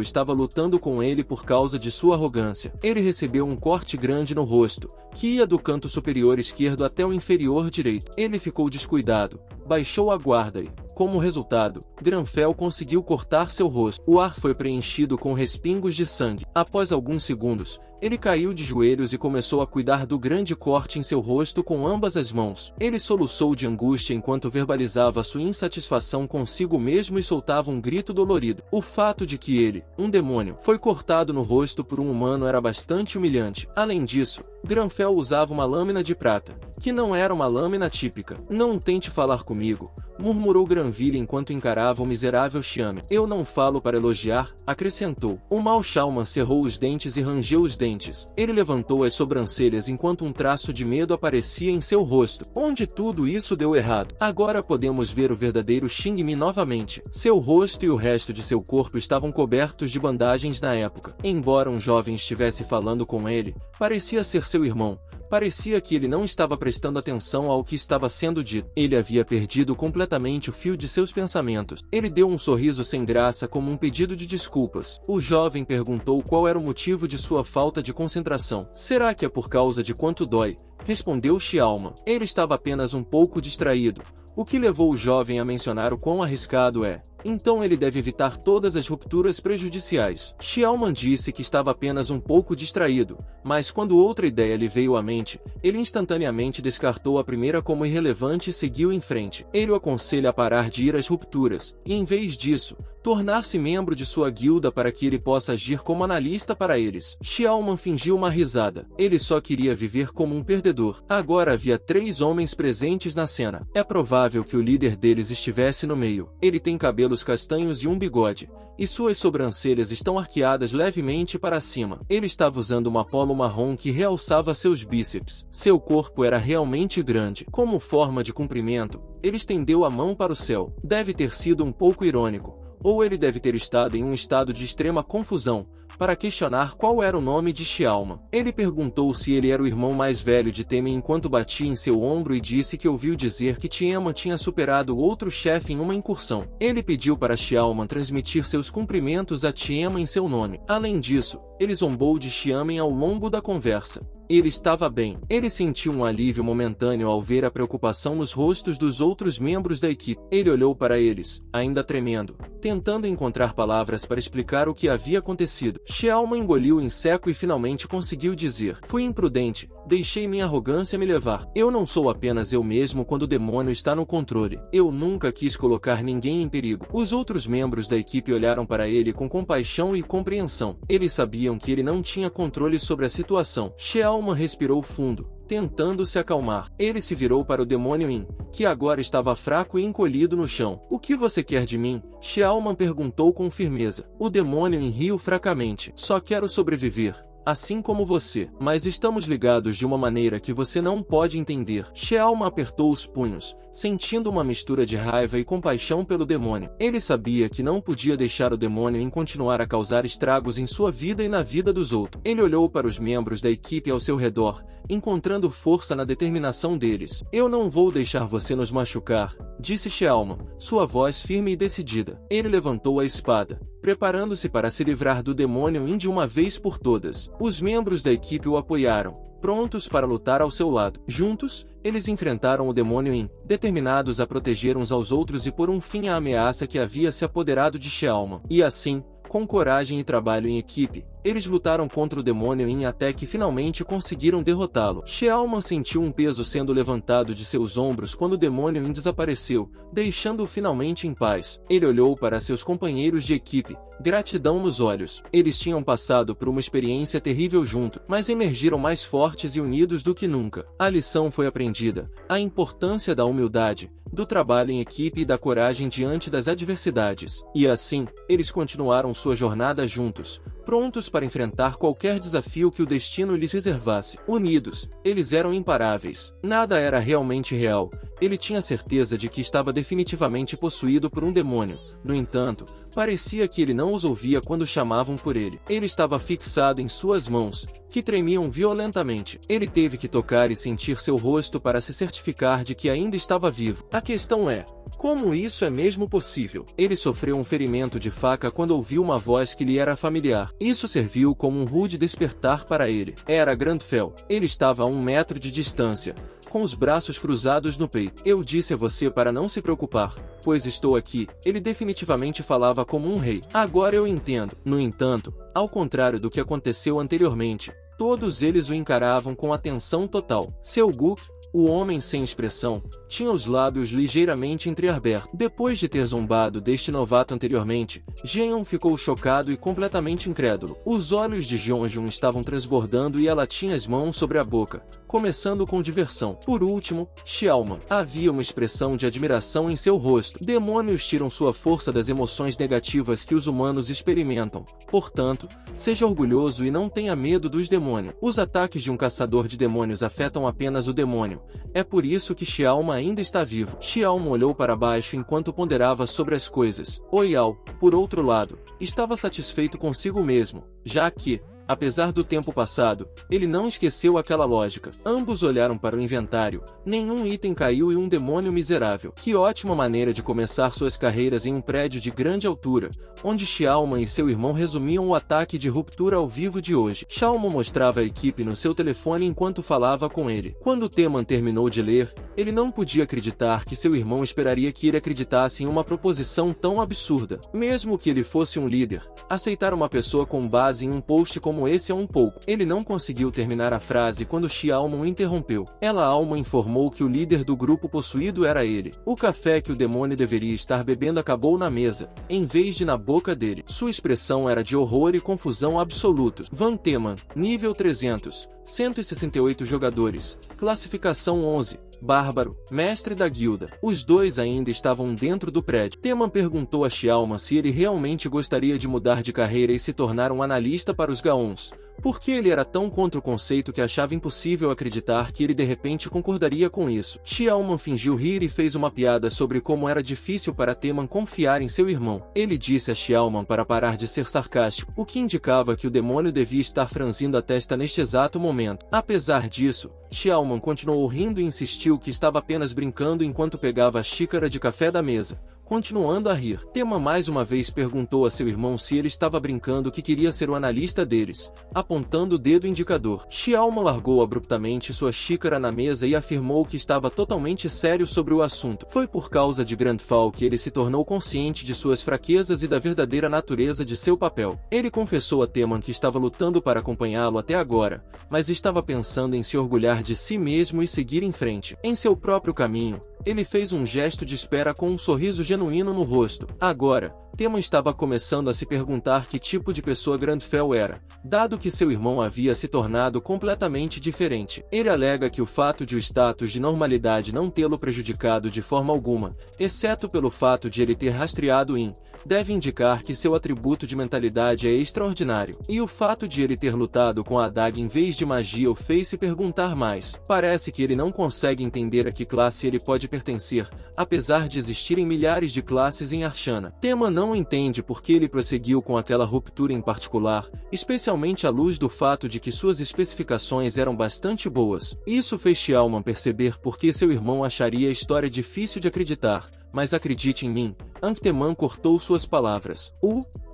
estava lutando com ele por causa de sua arrogância. Ele recebeu um corte grande no rosto, que ia do canto superior esquerdo até o inferior direito. Ele ficou descuidado, baixou a guarda e, como resultado, Granfell conseguiu cortar seu rosto. O ar foi preenchido com respingos de sangue. Após alguns segundos, ele caiu de joelhos e começou a cuidar do grande corte em seu rosto com ambas as mãos. Ele soluçou de angústia enquanto verbalizava sua insatisfação consigo mesmo e soltava um grito dolorido. O fato de que ele, um demônio, foi cortado no rosto por um humano era bastante humilhante. Além disso, Granfell usava uma lâmina de prata, que não era uma lâmina típica. Não tente falar comigo, murmurou Granville enquanto encarava o miserável Xiamen. Eu não falo para elogiar, acrescentou. O Mao Xiaoman cerrou os dentes e rangeu os dentes. Ele levantou as sobrancelhas enquanto um traço de medo aparecia em seu rosto. Onde tudo isso deu errado? Agora podemos ver o verdadeiro Xing Mi novamente. Seu rosto e o resto de seu corpo estavam cobertos de bandagens na época. Embora um jovem estivesse falando com ele, parecia ser seu irmão. Parecia que ele não estava prestando atenção ao que estava sendo dito. Ele havia perdido completamente o fio de seus pensamentos. Ele deu um sorriso sem graça como um pedido de desculpas. O jovem perguntou qual era o motivo de sua falta de concentração. Será que é por causa de quanto dói? Respondeu Xiaoman. Ele estava apenas um pouco distraído, o que levou o jovem a mencionar o quão arriscado é. Então ele deve evitar todas as rupturas prejudiciais. Xiaoman disse que estava apenas um pouco distraído, mas quando outra ideia lhe veio à mente, ele instantaneamente descartou a primeira como irrelevante e seguiu em frente. Ele o aconselha a parar de ir às rupturas, e em vez disso, tornar-se membro de sua guilda para que ele possa agir como analista para eles. Xiaoman fingiu uma risada. Ele só queria viver como um perdedor. Agora havia 3 homens presentes na cena. É provável que o líder deles estivesse no meio. Ele tem cabelos castanhos e um bigode, e suas sobrancelhas estão arqueadas levemente para cima. Ele estava usando uma polo marrom que realçava seus bíceps. Seu corpo era realmente grande. Como forma de cumprimento, ele estendeu a mão para o céu. Deve ter sido um pouco irônico, ou ele deve ter estado em um estado de extrema confusão, para questionar qual era o nome de Xiaoman. Ele perguntou se ele era o irmão mais velho de Temen enquanto batia em seu ombro e disse que ouviu dizer que Tiaman tinha superado outro chefe em uma incursão. Ele pediu para Xiaoman transmitir seus cumprimentos a Tiaman em seu nome. Além disso, ele zombou de Xiamen ao longo da conversa. Ele estava bem. Ele sentiu um alívio momentâneo ao ver a preocupação nos rostos dos outros membros da equipe. Ele olhou para eles, ainda tremendo, tentando encontrar palavras para explicar o que havia acontecido. Xiaoman engoliu em seco e finalmente conseguiu dizer: fui imprudente, deixei minha arrogância me levar. Eu não sou apenas eu mesmo quando o demônio está no controle. Eu nunca quis colocar ninguém em perigo. Os outros membros da equipe olharam para ele com compaixão e compreensão. Eles sabiam que ele não tinha controle sobre a situação. Xiaoman respirou fundo, tentando se acalmar. Ele se virou para o demônio Yin, que agora estava fraco e encolhido no chão. O que você quer de mim? Xiaoman perguntou com firmeza. O demônio Yin riu fracamente. Só quero sobreviver, assim como você. Mas estamos ligados de uma maneira que você não pode entender. Xiaoman apertou os punhos, sentindo uma mistura de raiva e compaixão pelo demônio. Ele sabia que não podia deixar o demônio Yin continuar a causar estragos em sua vida e na vida dos outros. Ele olhou para os membros da equipe ao seu redor, encontrando força na determinação deles. Eu não vou deixar você nos machucar, disse Xiaoman, sua voz firme e decidida. Ele levantou a espada, preparando-se para se livrar do demônio Yin de uma vez por todas. Os membros da equipe o apoiaram, prontos para lutar ao seu lado. Juntos, eles enfrentaram o demônio Yin, determinados a proteger uns aos outros e pôr um fim à ameaça que havia se apoderado de Xiaoman. E assim, com coragem e trabalho em equipe, Eles lutaram contra o demônio Yin até que finalmente conseguiram derrotá-lo. Xiaoman sentiu um peso sendo levantado de seus ombros quando o demônio Yin desapareceu, deixando-o finalmente em paz. Ele olhou para seus companheiros de equipe, gratidão nos olhos. Eles tinham passado por uma experiência terrível junto, mas emergiram mais fortes e unidos do que nunca. A lição foi aprendida: a importância da humildade, do trabalho em equipe e da coragem diante das adversidades. E assim, eles continuaram sua jornada juntos, prontos para enfrentar qualquer desafio que o destino lhes reservasse. Unidos, eles eram imparáveis. Nada era realmente real. Ele tinha certeza de que estava definitivamente possuído por um demônio. No entanto, parecia que ele não os ouvia quando chamavam por ele. Ele estava fixado em suas mãos, que tremiam violentamente. Ele teve que tocar e sentir seu rosto para se certificar de que ainda estava vivo. A questão é: como isso é mesmo possível? Ele sofreu um ferimento de faca quando ouviu uma voz que lhe era familiar. Isso serviu como um rude despertar para ele. Era Grandfell. Ele estava a 1 metro de distância, com os braços cruzados no peito. Eu disse a você para não se preocupar, pois estou aqui. Ele definitivamente falava como um rei. Agora eu entendo. No entanto, ao contrário do que aconteceu anteriormente, todos eles o encaravam com atenção total. Seu Guk, o homem sem expressão, tinha os lábios ligeiramente entreabertos. Depois de ter zombado deste novato anteriormente, Jeon ficou chocado e completamente incrédulo. Os olhos de Jeonjun estavam transbordando e ela tinha as mãos sobre a boca, começando com diversão. Por último, Xiaoman. Havia uma expressão de admiração em seu rosto. Demônios tiram sua força das emoções negativas que os humanos experimentam. Portanto, seja orgulhoso e não tenha medo dos demônios. Os ataques de um caçador de demônios afetam apenas o demônio. É por isso que Xiaoman ainda está vivo. Xiaoman olhou para baixo enquanto ponderava sobre as coisas. Oiao, por outro lado, estava satisfeito consigo mesmo, já que, apesar do tempo passado, ele não esqueceu aquela lógica. Ambos olharam para o inventário. Nenhum item caiu e um demônio miserável. Que ótima maneira de começar suas carreiras em um prédio de grande altura, onde Xiaoman e seu irmão resumiam o ataque de ruptura ao vivo de hoje. Xiaoman mostrava a equipe no seu telefone enquanto falava com ele. Quando Teman terminou de ler, ele não podia acreditar que seu irmão esperaria que ele acreditasse em uma proposição tão absurda. Mesmo que ele fosse um líder, aceitar uma pessoa com base em um post como esse é um pouco. Ele não conseguiu terminar a frase quando Xiaoman o interrompeu. Ela Alma informou que o líder do grupo possuído era ele. O café que o demônio deveria estar bebendo acabou na mesa, em vez de na boca dele. Sua expressão era de horror e confusão absolutos. Van Teman, nível 300, 168 jogadores, classificação 11. Bárbaro, mestre da guilda. Os dois ainda estavam dentro do prédio. Teman perguntou a Xiaoman se ele realmente gostaria de mudar de carreira e se tornar um analista para os Gaons, porque ele era tão contra o conceito que achava impossível acreditar que ele de repente concordaria com isso. Xiaoman fingiu rir e fez uma piada sobre como era difícil para Teman confiar em seu irmão. Ele disse a Xiaoman para parar de ser sarcástico, o que indicava que o demônio devia estar franzindo a testa neste exato momento. Apesar disso, Xiaoman continuou rindo e insistiu que estava apenas brincando enquanto pegava a xícara de café da mesa. Continuando a rir, Teman mais uma vez perguntou a seu irmão se ele estava brincando que queria ser o analista deles, apontando o dedo indicador. Xiaoman largou abruptamente sua xícara na mesa e afirmou que estava totalmente sério sobre o assunto. Foi por causa de Grandfall que ele se tornou consciente de suas fraquezas e da verdadeira natureza de seu papel. Ele confessou a Teman que estava lutando para acompanhá-lo até agora, mas estava pensando em se orgulhar de si mesmo e seguir em frente. Em seu próprio caminho, ele fez um gesto de espera com um sorriso genuíno no rosto. Agora, Teman estava começando a se perguntar que tipo de pessoa Grandfell era, dado que seu irmão havia se tornado completamente diferente. Ele alega que o fato de o status de normalidade não tê-lo prejudicado de forma alguma, exceto pelo fato de ele ter rastreado Yin, deve indicar que seu atributo de mentalidade é extraordinário. E o fato de ele ter lutado com a adaga em vez de magia o fez se perguntar mais. Parece que ele não consegue entender a que classe ele pode pertencer, apesar de existirem milhares de classes em Arshana. Teman não entende por que ele prosseguiu com aquela ruptura em particular, especialmente à luz do fato de que suas especificações eram bastante boas. Isso fez Xiaoman perceber por que seu irmão acharia a história difícil de acreditar. Mas acredite em mim, Teman cortou suas palavras.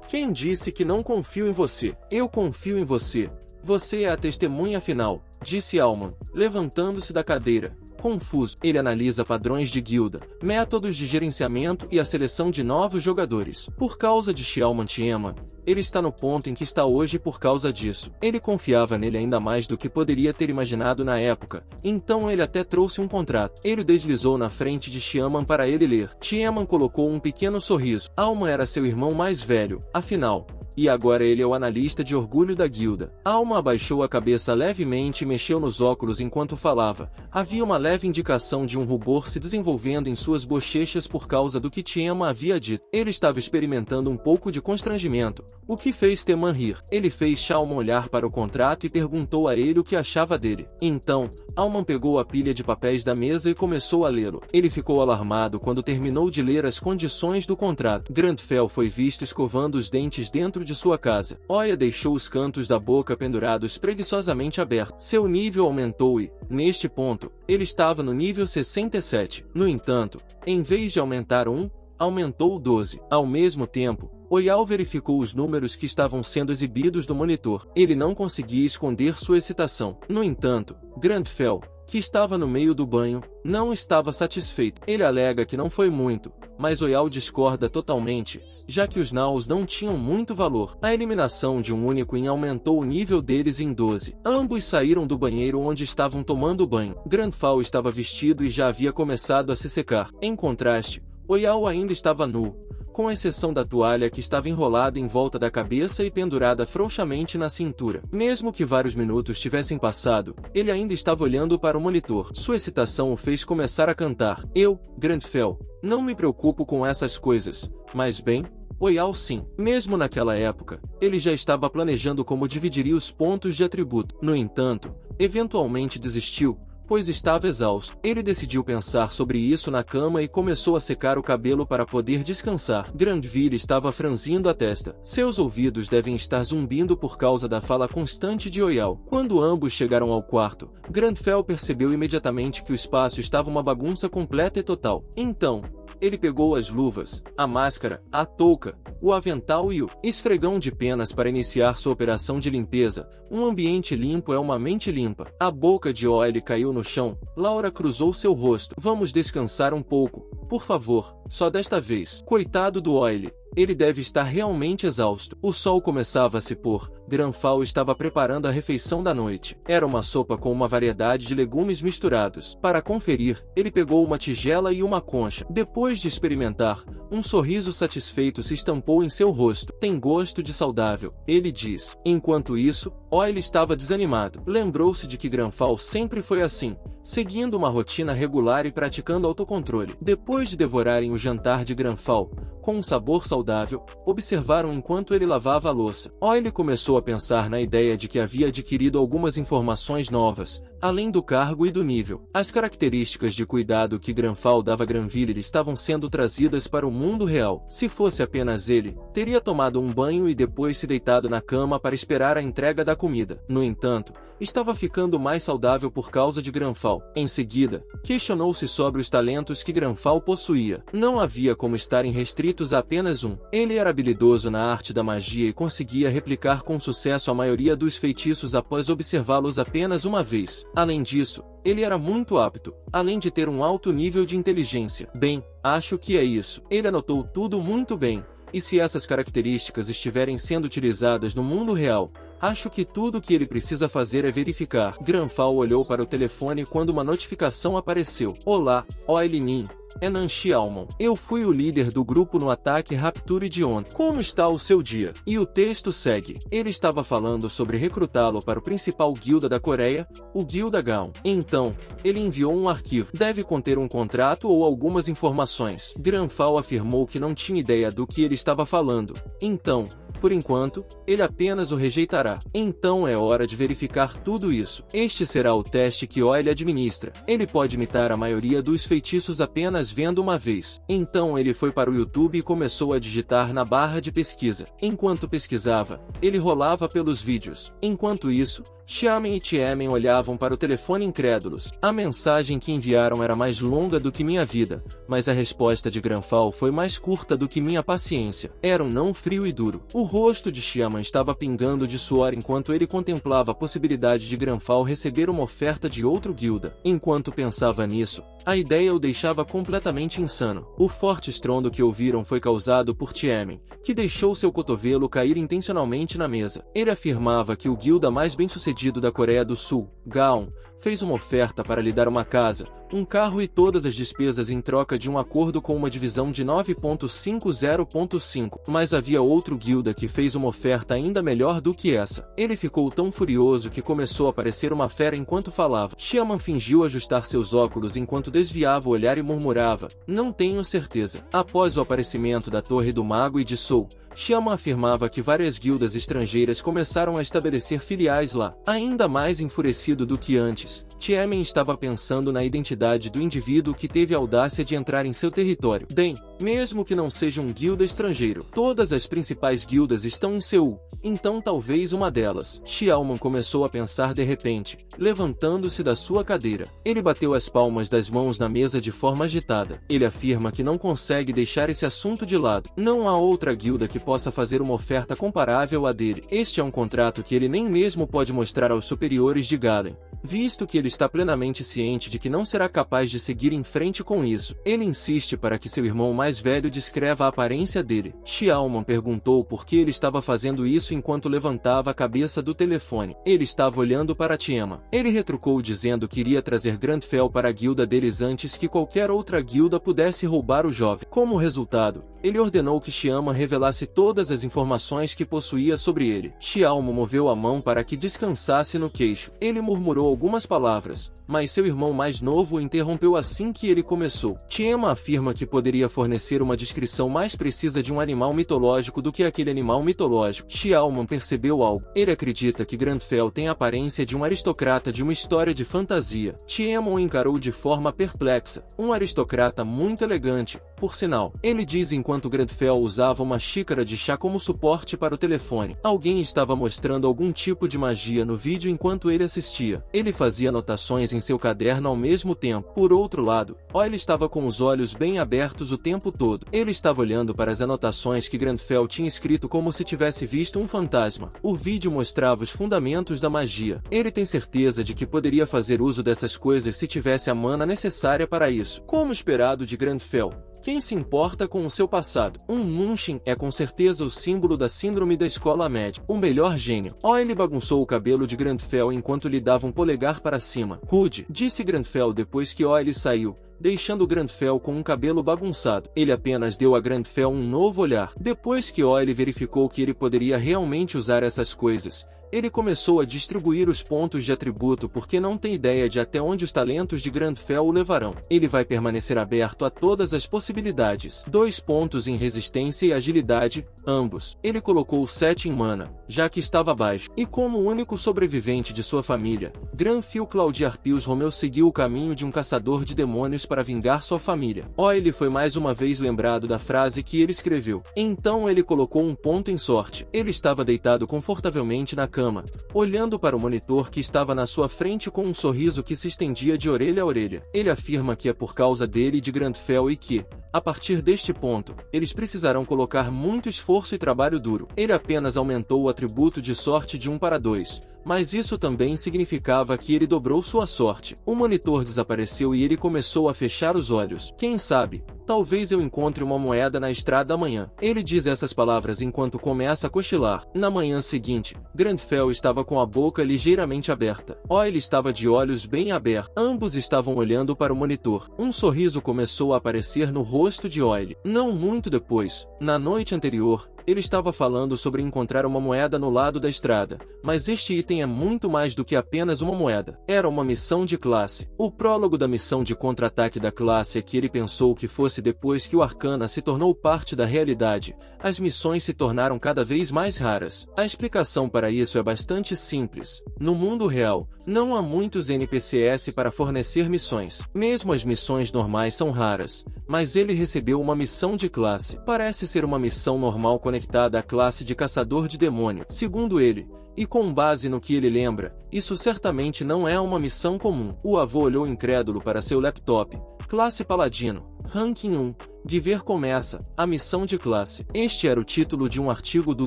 Quem disse que não confio em você? Eu confio em você. Você é a testemunha final, disse Alman, levantando-se da cadeira. Confuso, ele analisa padrões de guilda, métodos de gerenciamento e a seleção de novos jogadores. Por causa de Xiaoman Tieman, ele está no ponto em que está hoje por causa disso. Ele confiava nele ainda mais do que poderia ter imaginado na época, então ele até trouxe um contrato. Ele deslizou na frente de Xiaman para ele ler. Tieman colocou um pequeno sorriso. Alma era seu irmão mais velho, afinal. E agora ele é o analista de orgulho da guilda. Alma abaixou a cabeça levemente e mexeu nos óculos enquanto falava. Havia uma leve indicação de um rubor se desenvolvendo em suas bochechas por causa do que Tieman havia dito. Ele estava experimentando um pouco de constrangimento, o que fez Teman rir. Ele fez Xiaoman olhar para o contrato e perguntou a ele o que achava dele. Então, Alman pegou a pilha de papéis da mesa e começou a lê-lo. Ele ficou alarmado quando terminou de ler as condições do contrato. Grandfell foi visto escovando os dentes dentro de sua casa. Oya deixou os cantos da boca pendurados preguiçosamente abertos. Seu nível aumentou e, neste ponto, ele estava no nível 67. No entanto, em vez de aumentar 1, aumentou 12. Ao mesmo tempo, Oyal verificou os números que estavam sendo exibidos no monitor. Ele não conseguia esconder sua excitação. No entanto, Grandfell, que estava no meio do banho, não estava satisfeito. Ele alega que não foi muito, mas Oyal discorda totalmente, já que os naus não tinham muito valor. A eliminação de um único Yin aumentou o nível deles em 12. Ambos saíram do banheiro onde estavam tomando banho. Grandfell estava vestido e já havia começado a se secar. Em contraste, Oyal ainda estava nu, com exceção da toalha que estava enrolada em volta da cabeça e pendurada frouxamente na cintura. Mesmo que vários minutos tivessem passado, ele ainda estava olhando para o monitor. Sua excitação o fez começar a cantar. Eu, Grandfell, não me preocupo com essas coisas, mas bem, Oyal sim. Mesmo naquela época, ele já estava planejando como dividiria os pontos de atributo. No entanto, eventualmente desistiu, pois estava exausto. Ele decidiu pensar sobre isso na cama e começou a secar o cabelo para poder descansar. Grandville estava franzindo a testa. Seus ouvidos devem estar zumbindo por causa da fala constante de Oyal. Quando ambos chegaram ao quarto, Grandfell percebeu imediatamente que o espaço estava uma bagunça completa e total. Então, ele pegou as luvas, a máscara, a touca, o avental e o esfregão de penas para iniciar sua operação de limpeza. Um ambiente limpo é uma mente limpa. A boca de Oily caiu no chão. Laura cruzou seu rosto. Vamos descansar um pouco, por favor, só desta vez. Coitado do Oily. Ele deve estar realmente exausto. O sol começava a se pôr. Grandfell estava preparando a refeição da noite. Era uma sopa com uma variedade de legumes misturados. Para conferir, ele pegou uma tigela e uma concha. Depois de experimentar, um sorriso satisfeito se estampou em seu rosto. Tem gosto de saudável, ele diz. Enquanto isso, Oily estava desanimado. Lembrou-se de que Grandfell sempre foi assim, seguindo uma rotina regular e praticando autocontrole. Depois de devorarem o jantar de Grandfell, com um sabor saudável, observaram enquanto ele lavava a louça. Oily começou a pensar na ideia de que havia adquirido algumas informações novas, além do cargo e do nível. As características de cuidado que Grandfell dava a Granville estavam sendo trazidas para o mundo real. Se fosse apenas ele, teria tomado um banho e depois se deitado na cama para esperar a entrega da comida. No entanto, estava ficando mais saudável por causa de Grandfell. Em seguida, questionou-se sobre os talentos que Grandfell possuía. Não havia como estarem restritos a apenas um. Ele era habilidoso na arte da magia e conseguia replicar com sucesso a maioria dos feitiços após observá-los apenas uma vez. Além disso, ele era muito apto, além de ter um alto nível de inteligência. Bem, acho que é isso. Ele anotou tudo muito bem. E se essas características estiverem sendo utilizadas no mundo real, acho que tudo o que ele precisa fazer é verificar. Grandfell olhou para o telefone quando uma notificação apareceu. Olá, Oily Nin. É Nanshi Almon. Eu fui o líder do grupo no ataque Rapture de ontem. Como está o seu dia? E o texto segue. Ele estava falando sobre recrutá-lo para o principal guilda da Coreia, o Guilda Gaon. Então, ele enviou um arquivo. Deve conter um contrato ou algumas informações. Grandfell afirmou que não tinha ideia do que ele estava falando. Então, por enquanto, ele apenas o rejeitará. Então é hora de verificar tudo isso. Este será o teste que Oily administra. Ele pode imitar a maioria dos feitiços apenas vendo uma vez. Então ele foi para o YouTube e começou a digitar na barra de pesquisa. Enquanto pesquisava, ele rolava pelos vídeos. Enquanto isso, Xiamen e Tiemen olhavam para o telefone incrédulos. A mensagem que enviaram era mais longa do que minha vida, mas a resposta de Granfal foi mais curta do que minha paciência. Era um não frio e duro. O rosto de Xiamen estava pingando de suor enquanto ele contemplava a possibilidade de Granfal receber uma oferta de outro guilda. Enquanto pensava nisso, a ideia o deixava completamente insano. O forte estrondo que ouviram foi causado por Tiemen, que deixou seu cotovelo cair intencionalmente na mesa. Ele afirmava que o guilda mais bem-sucedido da Coreia do Sul, Gaon, fez uma oferta para lhe dar uma casa, um carro e todas as despesas em troca de um acordo com uma divisão de 9.50.5. Mas havia outro guilda que fez uma oferta ainda melhor do que essa. Ele ficou tão furioso que começou a parecer uma fera enquanto falava. Xiamen fingiu ajustar seus óculos enquanto desviava o olhar e murmurava: "Não tenho certeza." Após o aparecimento da Torre do Mago e de Soul, Xiamen afirmava que várias guildas estrangeiras começaram a estabelecer filiais lá. Ainda mais enfurecido do que antes, Tiemen estava pensando na identidade do indivíduo que teve a audácia de entrar em seu território. Bem, mesmo que não seja um guilda estrangeiro, todas as principais guildas estão em Seul, então talvez uma delas. Xiaoman começou a pensar de repente, levantando-se da sua cadeira. Ele bateu as palmas das mãos na mesa de forma agitada. Ele afirma que não consegue deixar esse assunto de lado. Não há outra guilda que possa fazer uma oferta comparável à dele. Este é um contrato que ele nem mesmo pode mostrar aos superiores de Galen, visto que ele está plenamente ciente de que não será capaz de seguir em frente com isso. Ele insiste para que seu irmão mais velho descreva a aparência dele. Xiaoman perguntou por que ele estava fazendo isso enquanto levantava a cabeça do telefone. Ele estava olhando para Tiemen. Ele retrucou dizendo que iria trazer Grandfell para a guilda deles antes que qualquer outra guilda pudesse roubar o jovem. Como resultado, ele ordenou que Xiaoman revelasse todas as informações que possuía sobre ele. Xiaoman moveu a mão para que descansasse no queixo. Ele murmurou algumas palavras, mas seu irmão mais novo o interrompeu assim que ele começou. Tiemen afirma que poderia fornecer uma descrição mais precisa de um animal mitológico do que aquele animal mitológico. Xiaoman percebeu algo. Ele acredita que Grandfell tem a aparência de um aristocrata de uma história de fantasia. Tiemen o encarou de forma perplexa. Um aristocrata muito elegante, por sinal. Ele diz enquanto Grandfell usava uma xícara de chá como suporte para o telefone. Alguém estava mostrando algum tipo de magia no vídeo enquanto ele assistia. Ele fazia anotações em seu caderno ao mesmo tempo. Por outro lado, Oil estava com os olhos bem abertos o tempo todo. Ele estava olhando para as anotações que Grandfell tinha escrito como se tivesse visto um fantasma. O vídeo mostrava os fundamentos da magia. Ele tem certeza de que poderia fazer uso dessas coisas se tivesse a mana necessária para isso. Como esperado de Grandfell, quem se importa com o seu passado? Um Munshin é com certeza o símbolo da síndrome da escola média. O melhor gênio. Ele bagunçou o cabelo de Grandfell enquanto lhe dava um polegar para cima. Rude, disse Grandfell depois que Oil saiu, deixando Grandfell com um cabelo bagunçado. Ele apenas deu a Grandfell um novo olhar. Depois que Oil verificou que ele poderia realmente usar essas coisas, ele começou a distribuir os pontos de atributo porque não tem ideia de até onde os talentos de Grandfell o levarão. Ele vai permanecer aberto a todas as possibilidades. 2 pontos em resistência e agilidade, ambos. Ele colocou 7 em mana, já que estava baixo. E como o único sobrevivente de sua família, Granfell Claudiarpius Romeu seguiu o caminho de um caçador de demônios para vingar sua família. Ele foi mais uma vez lembrado da frase que ele escreveu. Então ele colocou um ponto em sorte. Ele estava deitado confortavelmente na cama, olhando para o monitor que estava na sua frente com um sorriso que se estendia de orelha a orelha. Ele afirma que é por causa dele e de Grandfell e que, a partir deste ponto, eles precisarão colocar muito esforço e trabalho duro. Ele apenas aumentou o atributo de sorte de 1 para 2, mas isso também significava que ele dobrou sua sorte. O monitor desapareceu e ele começou a fechar os olhos. Quem sabe, talvez eu encontre uma moeda na estrada amanhã. Ele diz essas palavras enquanto começa a cochilar. Na manhã seguinte, Grandfell estava com a boca ligeiramente aberta. Oil estava de olhos bem abertos. Ambos estavam olhando para o monitor. Um sorriso começou a aparecer no rosto de Oil. Não muito depois, na noite anterior, ele estava falando sobre encontrar uma moeda no lado da estrada, mas este item é muito mais do que apenas uma moeda. Era uma missão de classe. O prólogo da missão de contra-ataque da classe é que ele pensou que fosse acontece depois que o Arcana se tornou parte da realidade. As missões se tornaram cada vez mais raras. A explicação para isso é bastante simples. No mundo real, não há muitos NPCs para fornecer missões. Mesmo as missões normais são raras, mas ele recebeu uma missão de classe. Parece ser uma missão normal conectada à classe de caçador de demônio. Segundo ele, e com base no que ele lembra, isso certamente não é uma missão comum. O avô olhou incrédulo para seu laptop. Classe Paladino, Ranking 1, Giver começa, a missão de classe. Este era o título de um artigo do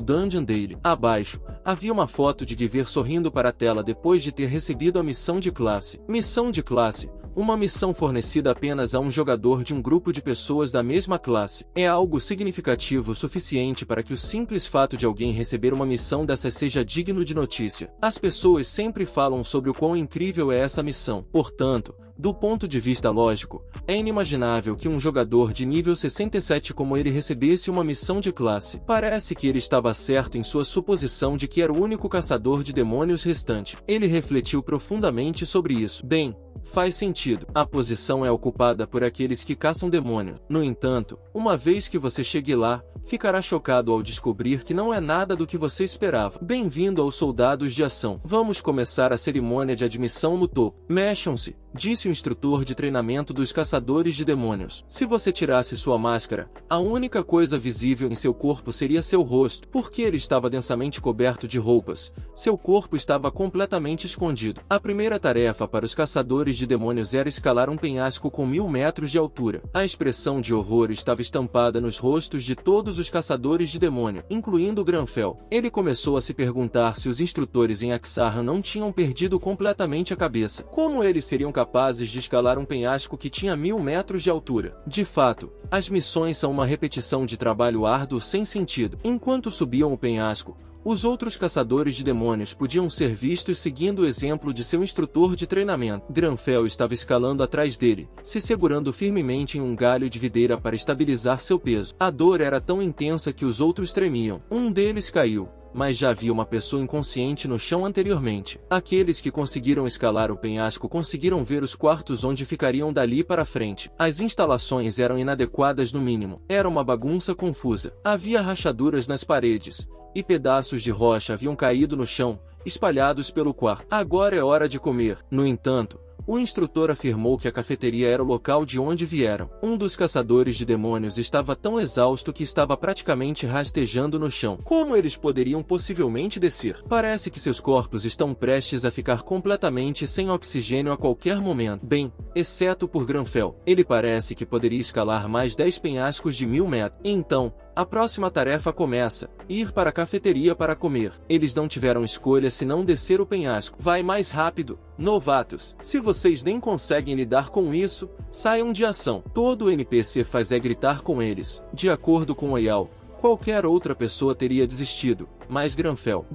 Dungeon Daily. Abaixo, havia uma foto de Giver sorrindo para a tela depois de ter recebido a missão de classe. Missão de classe. Uma missão fornecida apenas a um jogador de um grupo de pessoas da mesma classe. É algo significativo o suficiente para que o simples fato de alguém receber uma missão dessas seja digno de notícia. As pessoas sempre falam sobre o quão incrível é essa missão. Portanto, do ponto de vista lógico, é inimaginável que um jogador de nível 67 como ele recebesse uma missão de classe. Parece que ele estava certo em sua suposição de que era o único caçador de demônios restante. Ele refletiu profundamente sobre isso. Bem, faz sentido. A posição é ocupada por aqueles que caçam demônios. No entanto, uma vez que você chegue lá, ficará chocado ao descobrir que não é nada do que você esperava. Bem-vindo aos Soldados de Ação. Vamos começar a cerimônia de admissão no topo. Mexam-se, disse o instrutor de treinamento dos caçadores de demônios. Se você tirasse sua máscara, a única coisa visível em seu corpo seria seu rosto, porque ele estava densamente coberto de roupas. Seu corpo estava completamente escondido. A primeira tarefa para os caçadores de demônios era escalar um penhasco com 1000 metros de altura. A expressão de horror estava estampada nos rostos de todos os caçadores de demônio, incluindo Granfell. Ele começou a se perguntar se os instrutores em Axarra não tinham perdido completamente a cabeça. Como eles seriam capazes de escalar um penhasco que tinha 1000 metros de altura? De fato, as missões são uma repetição de trabalho árduo sem sentido. Enquanto subiam o penhasco, os outros caçadores de demônios podiam ser vistos seguindo o exemplo de seu instrutor de treinamento. Granfell estava escalando atrás dele, se segurando firmemente em um galho de videira para estabilizar seu peso. A dor era tão intensa que os outros tremiam. Um deles caiu, mas já havia uma pessoa inconsciente no chão anteriormente. Aqueles que conseguiram escalar o penhasco conseguiram ver os quartos onde ficariam dali para frente. As instalações eram inadequadas no mínimo. Era uma bagunça confusa. Havia rachaduras nas paredes, e pedaços de rocha haviam caído no chão, espalhados pelo quarto. Agora é hora de comer. No entanto, o instrutor afirmou que a cafeteria era o local de onde vieram. Um dos caçadores de demônios estava tão exausto que estava praticamente rastejando no chão. Como eles poderiam possivelmente descer? Parece que seus corpos estão prestes a ficar completamente sem oxigênio a qualquer momento. Bem, exceto por Granfell. Ele parece que poderia escalar mais 10 penhascos de 1000 metros. Então, a próxima tarefa começa: ir para a cafeteria para comer. Eles não tiveram escolha senão descer o penhasco. Vai mais rápido, novatos. Se vocês nem conseguem lidar com isso, saiam de ação. Todo o NPC faz é gritar com eles. De acordo com Oyal, qualquer outra pessoa teria desistido, mas Granfell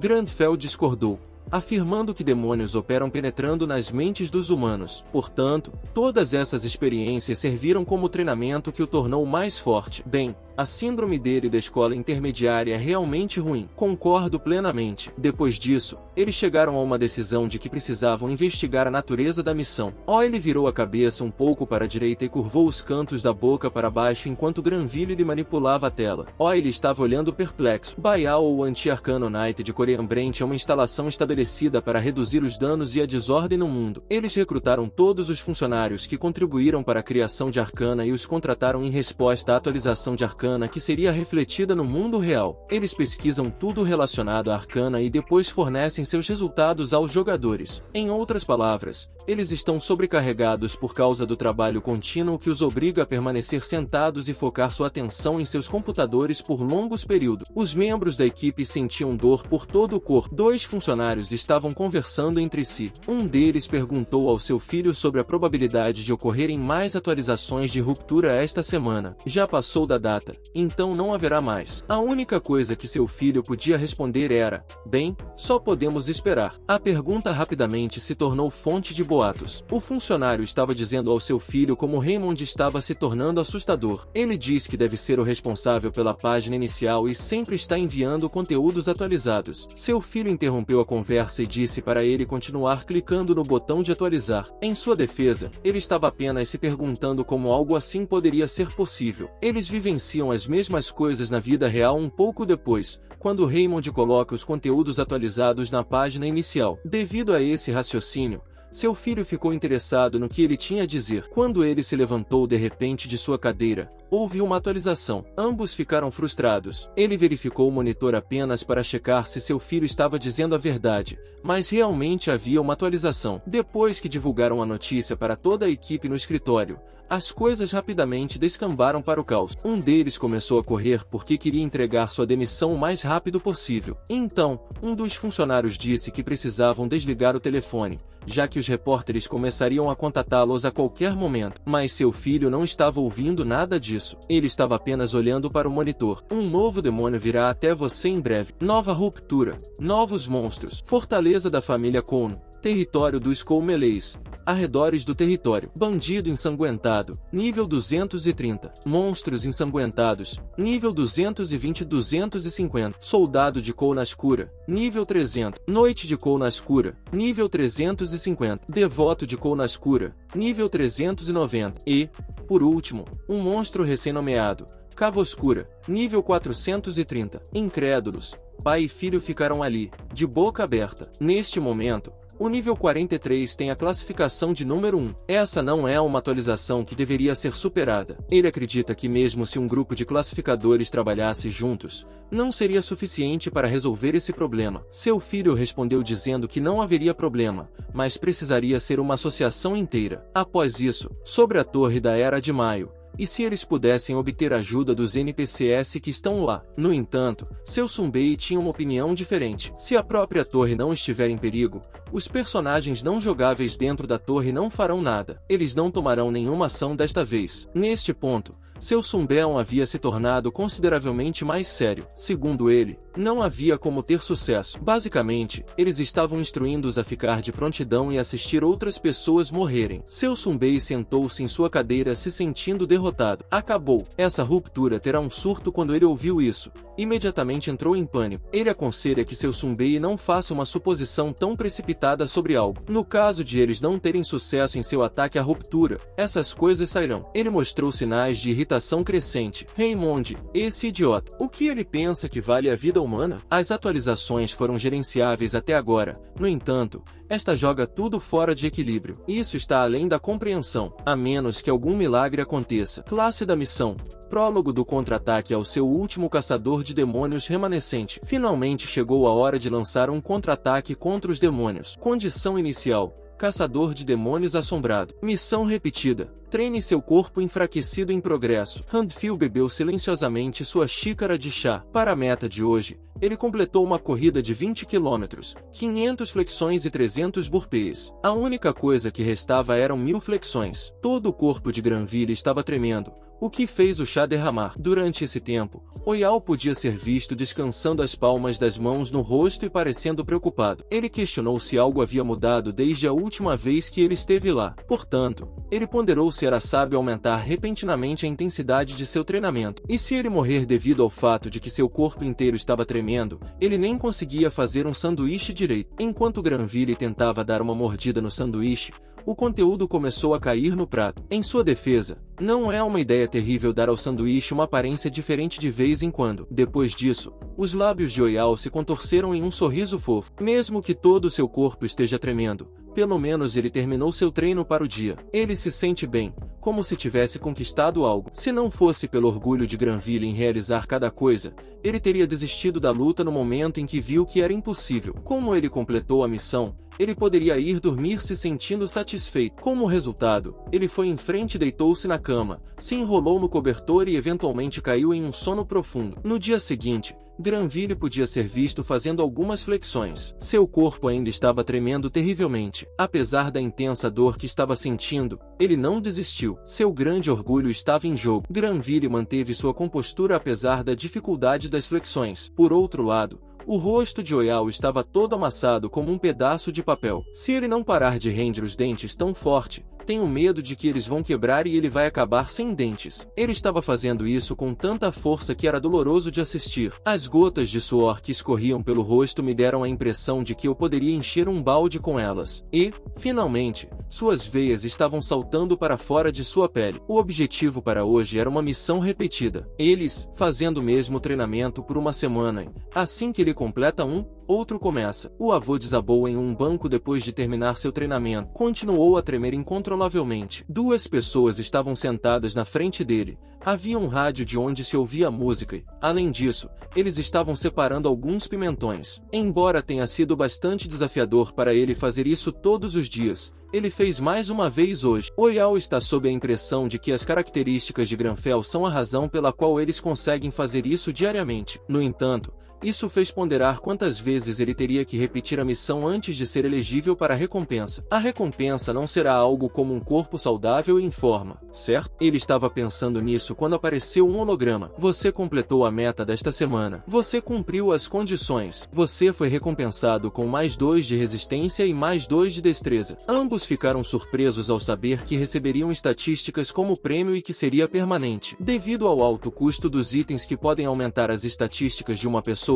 discordou, afirmando que demônios operam penetrando nas mentes dos humanos. Portanto, todas essas experiências serviram como treinamento que o tornou mais forte. Bem, a síndrome dele da escola intermediária é realmente ruim. Concordo plenamente. Depois disso, eles chegaram a uma decisão de que precisavam investigar a natureza da missão. Ele virou a cabeça um pouco para a direita e curvou os cantos da boca para baixo enquanto Granville lhe manipulava a tela. Ele estava olhando perplexo. Baal ou Anti-Arcano Knight de Coriambrente é uma instalação estabelecida para reduzir os danos e a desordem no mundo. Eles recrutaram todos os funcionários que contribuíram para a criação de Arcana e os contrataram em resposta à atualização de Arcana que seria refletida no mundo real. Eles pesquisam tudo relacionado à Arcana e depois fornecem seus resultados aos jogadores. Em outras palavras, eles estão sobrecarregados por causa do trabalho contínuo que os obriga a permanecer sentados e focar sua atenção em seus computadores por longos períodos. Os membros da equipe sentiam dor por todo o corpo. 2 funcionários estavam conversando entre si. Um deles perguntou ao seu filho sobre a probabilidade de ocorrerem mais atualizações de ruptura esta semana. Já passou da data, então não haverá mais. A única coisa que seu filho podia responder era: bem, só podemos esperar. A pergunta rapidamente se tornou fonte de boatos. O funcionário estava dizendo ao seu filho como Raymond estava se tornando assustador. Ele diz que deve ser o responsável pela página inicial e sempre está enviando conteúdos atualizados. Seu filho interrompeu a conversa e disse para ele continuar clicando no botão de atualizar. Em sua defesa, ele estava apenas se perguntando como algo assim poderia ser possível. Eles vivenciam as mesmas coisas na vida real um pouco depois, quando Raymond coloca os conteúdos atualizados na página inicial. Devido a esse raciocínio, seu filho ficou interessado no que ele tinha a dizer. Quando ele se levantou de repente de sua cadeira, houve uma atualização. Ambos ficaram frustrados. Ele verificou o monitor apenas para checar se seu filho estava dizendo a verdade, mas realmente havia uma atualização. Depois que divulgaram a notícia para toda a equipe no escritório, as coisas rapidamente descambaram para o caos. Um deles começou a correr porque queria entregar sua demissão o mais rápido possível. Então, um dos funcionários disse que precisavam desligar o telefone, já que os repórteres começariam a contatá-los a qualquer momento. Mas seu filho não estava ouvindo nada disso. Ele estava apenas olhando para o monitor. Um novo demônio virá até você em breve. Nova ruptura. Novos monstros. Fortaleza da família Cohn. Território dos Colmeleis. Arredores do território. Bandido ensanguentado. Nível 230. Monstros ensanguentados. Nível 220-250. Soldado de Col na escura. Nível 300. Noite de Col na escura. Nível 350. Devoto de Col na escura. Nível 390. E, por último, um monstro recém-nomeado. Cava Oscura. Nível 430. Incrédulos. Pai e filho ficaram ali, de boca aberta. Neste momento, o nível 43 tem a classificação de número 1. Essa não é uma atualização que deveria ser superada. Ele acredita que mesmo se um grupo de classificadores trabalhasse juntos, não seria suficiente para resolver esse problema. Seu filho respondeu dizendo que não haveria problema, mas precisaria ser uma associação inteira. Após isso, sobre a Torre da Era de Maio, e se eles pudessem obter ajuda dos NPCs que estão lá. No entanto, seu Sunbei tinha uma opinião diferente. Se a própria torre não estiver em perigo, os personagens não jogáveis dentro da torre não farão nada. Eles não tomarão nenhuma ação desta vez. Neste ponto, seu Sunbeon havia se tornado consideravelmente mais sério. Segundo ele, não havia como ter sucesso. Basicamente, eles estavam instruindo-os a ficar de prontidão e assistir outras pessoas morrerem. Seu Sunbei sentou-se em sua cadeira se sentindo derrotado. Acabou. Essa ruptura terá um surto quando ele ouviu isso. Imediatamente entrou em pânico. Ele aconselha que seu Sunbei não faça uma suposição tão precipitada sobre algo. No caso de eles não terem sucesso em seu ataque à ruptura, essas coisas sairão. Ele mostrou sinais de irritação crescente. Raymond, esse idiota. O que ele pensa que vale a vida humana? As atualizações foram gerenciáveis até agora. No entanto, esta joga tudo fora de equilíbrio. Isso está além da compreensão, a menos que algum milagre aconteça. Classe da missão. Prólogo do contra-ataque ao seu último caçador de demônios remanescente. Finalmente chegou a hora de lançar um contra-ataque contra os demônios. Condição inicial: Caçador de demônios assombrado. Missão repetida: treine seu corpo enfraquecido em progresso. Handfield bebeu silenciosamente sua xícara de chá. Para a meta de hoje, ele completou uma corrida de 20 km, 500 flexões e 300 burpees. A única coisa que restava eram 1000 flexões. Todo o corpo de Granville estava tremendo, o que fez o chá derramar. Durante esse tempo, Oyal podia ser visto descansando as palmas das mãos no rosto e parecendo preocupado. Ele questionou se algo havia mudado desde a última vez que ele esteve lá. Portanto, ele ponderou se era sábio aumentar repentinamente a intensidade de seu treinamento. E se ele morrer devido ao fato de que seu corpo inteiro estava tremendo, ele nem conseguia fazer um sanduíche direito. Enquanto Granville tentava dar uma mordida no sanduíche, o conteúdo começou a cair no prato. Em sua defesa, não é uma ideia terrível dar ao sanduíche uma aparência diferente de vez em quando. Depois disso, os lábios de Oyal se contorceram em um sorriso fofo. Mesmo que todo o seu corpo esteja tremendo, pelo menos ele terminou seu treino para o dia. Ele se sente bem, como se tivesse conquistado algo. Se não fosse pelo orgulho de Granville em realizar cada coisa, ele teria desistido da luta no momento em que viu que era impossível. Como ele completou a missão, ele poderia ir dormir se sentindo satisfeito. Como resultado, ele foi em frente e deitou-se na cama, se enrolou no cobertor e eventualmente caiu em um sono profundo. No dia seguinte, Granville podia ser visto fazendo algumas flexões. Seu corpo ainda estava tremendo terrivelmente. Apesar da intensa dor que estava sentindo, ele não desistiu. Seu grande orgulho estava em jogo. Granville manteve sua compostura apesar da dificuldade das flexões. Por outro lado, O rosto de Oyao estava todo amassado como um pedaço de papel. Se ele não parar de ranger os dentes tão forte, tenho medo de que eles vão quebrar e ele vai acabar sem dentes. Ele estava fazendo isso com tanta força que era doloroso de assistir. As gotas de suor que escorriam pelo rosto me deram a impressão de que eu poderia encher um balde com elas. E, finalmente, suas veias estavam saltando para fora de sua pele. O objetivo para hoje era uma missão repetida. Eles, fazendo o mesmo treinamento por uma semana. Assim que ele completa um, outro começa. O avô desabou em um banco depois de terminar seu treinamento. Continuou a tremer incontrolavelmente. Duas pessoas estavam sentadas na frente dele. Havia um rádio de onde se ouvia música e, além disso, eles estavam separando alguns pimentões. Embora tenha sido bastante desafiador para ele fazer isso todos os dias, ele fez mais uma vez hoje. Oyao está sob a impressão de que as características de Granfell são a razão pela qual eles conseguem fazer isso diariamente. No entanto, isso fez ponderar quantas vezes ele teria que repetir a missão antes de ser elegível para a recompensa. A recompensa não será algo como um corpo saudável e em forma, certo? Ele estava pensando nisso quando apareceu um holograma. Você completou a meta desta semana. Você cumpriu as condições. Você foi recompensado com mais 2 de resistência e mais 2 de destreza. Ambos ficaram surpresos ao saber que receberiam estatísticas como prêmio e que seria permanente. Devido ao alto custo dos itens que podem aumentar as estatísticas de uma pessoa,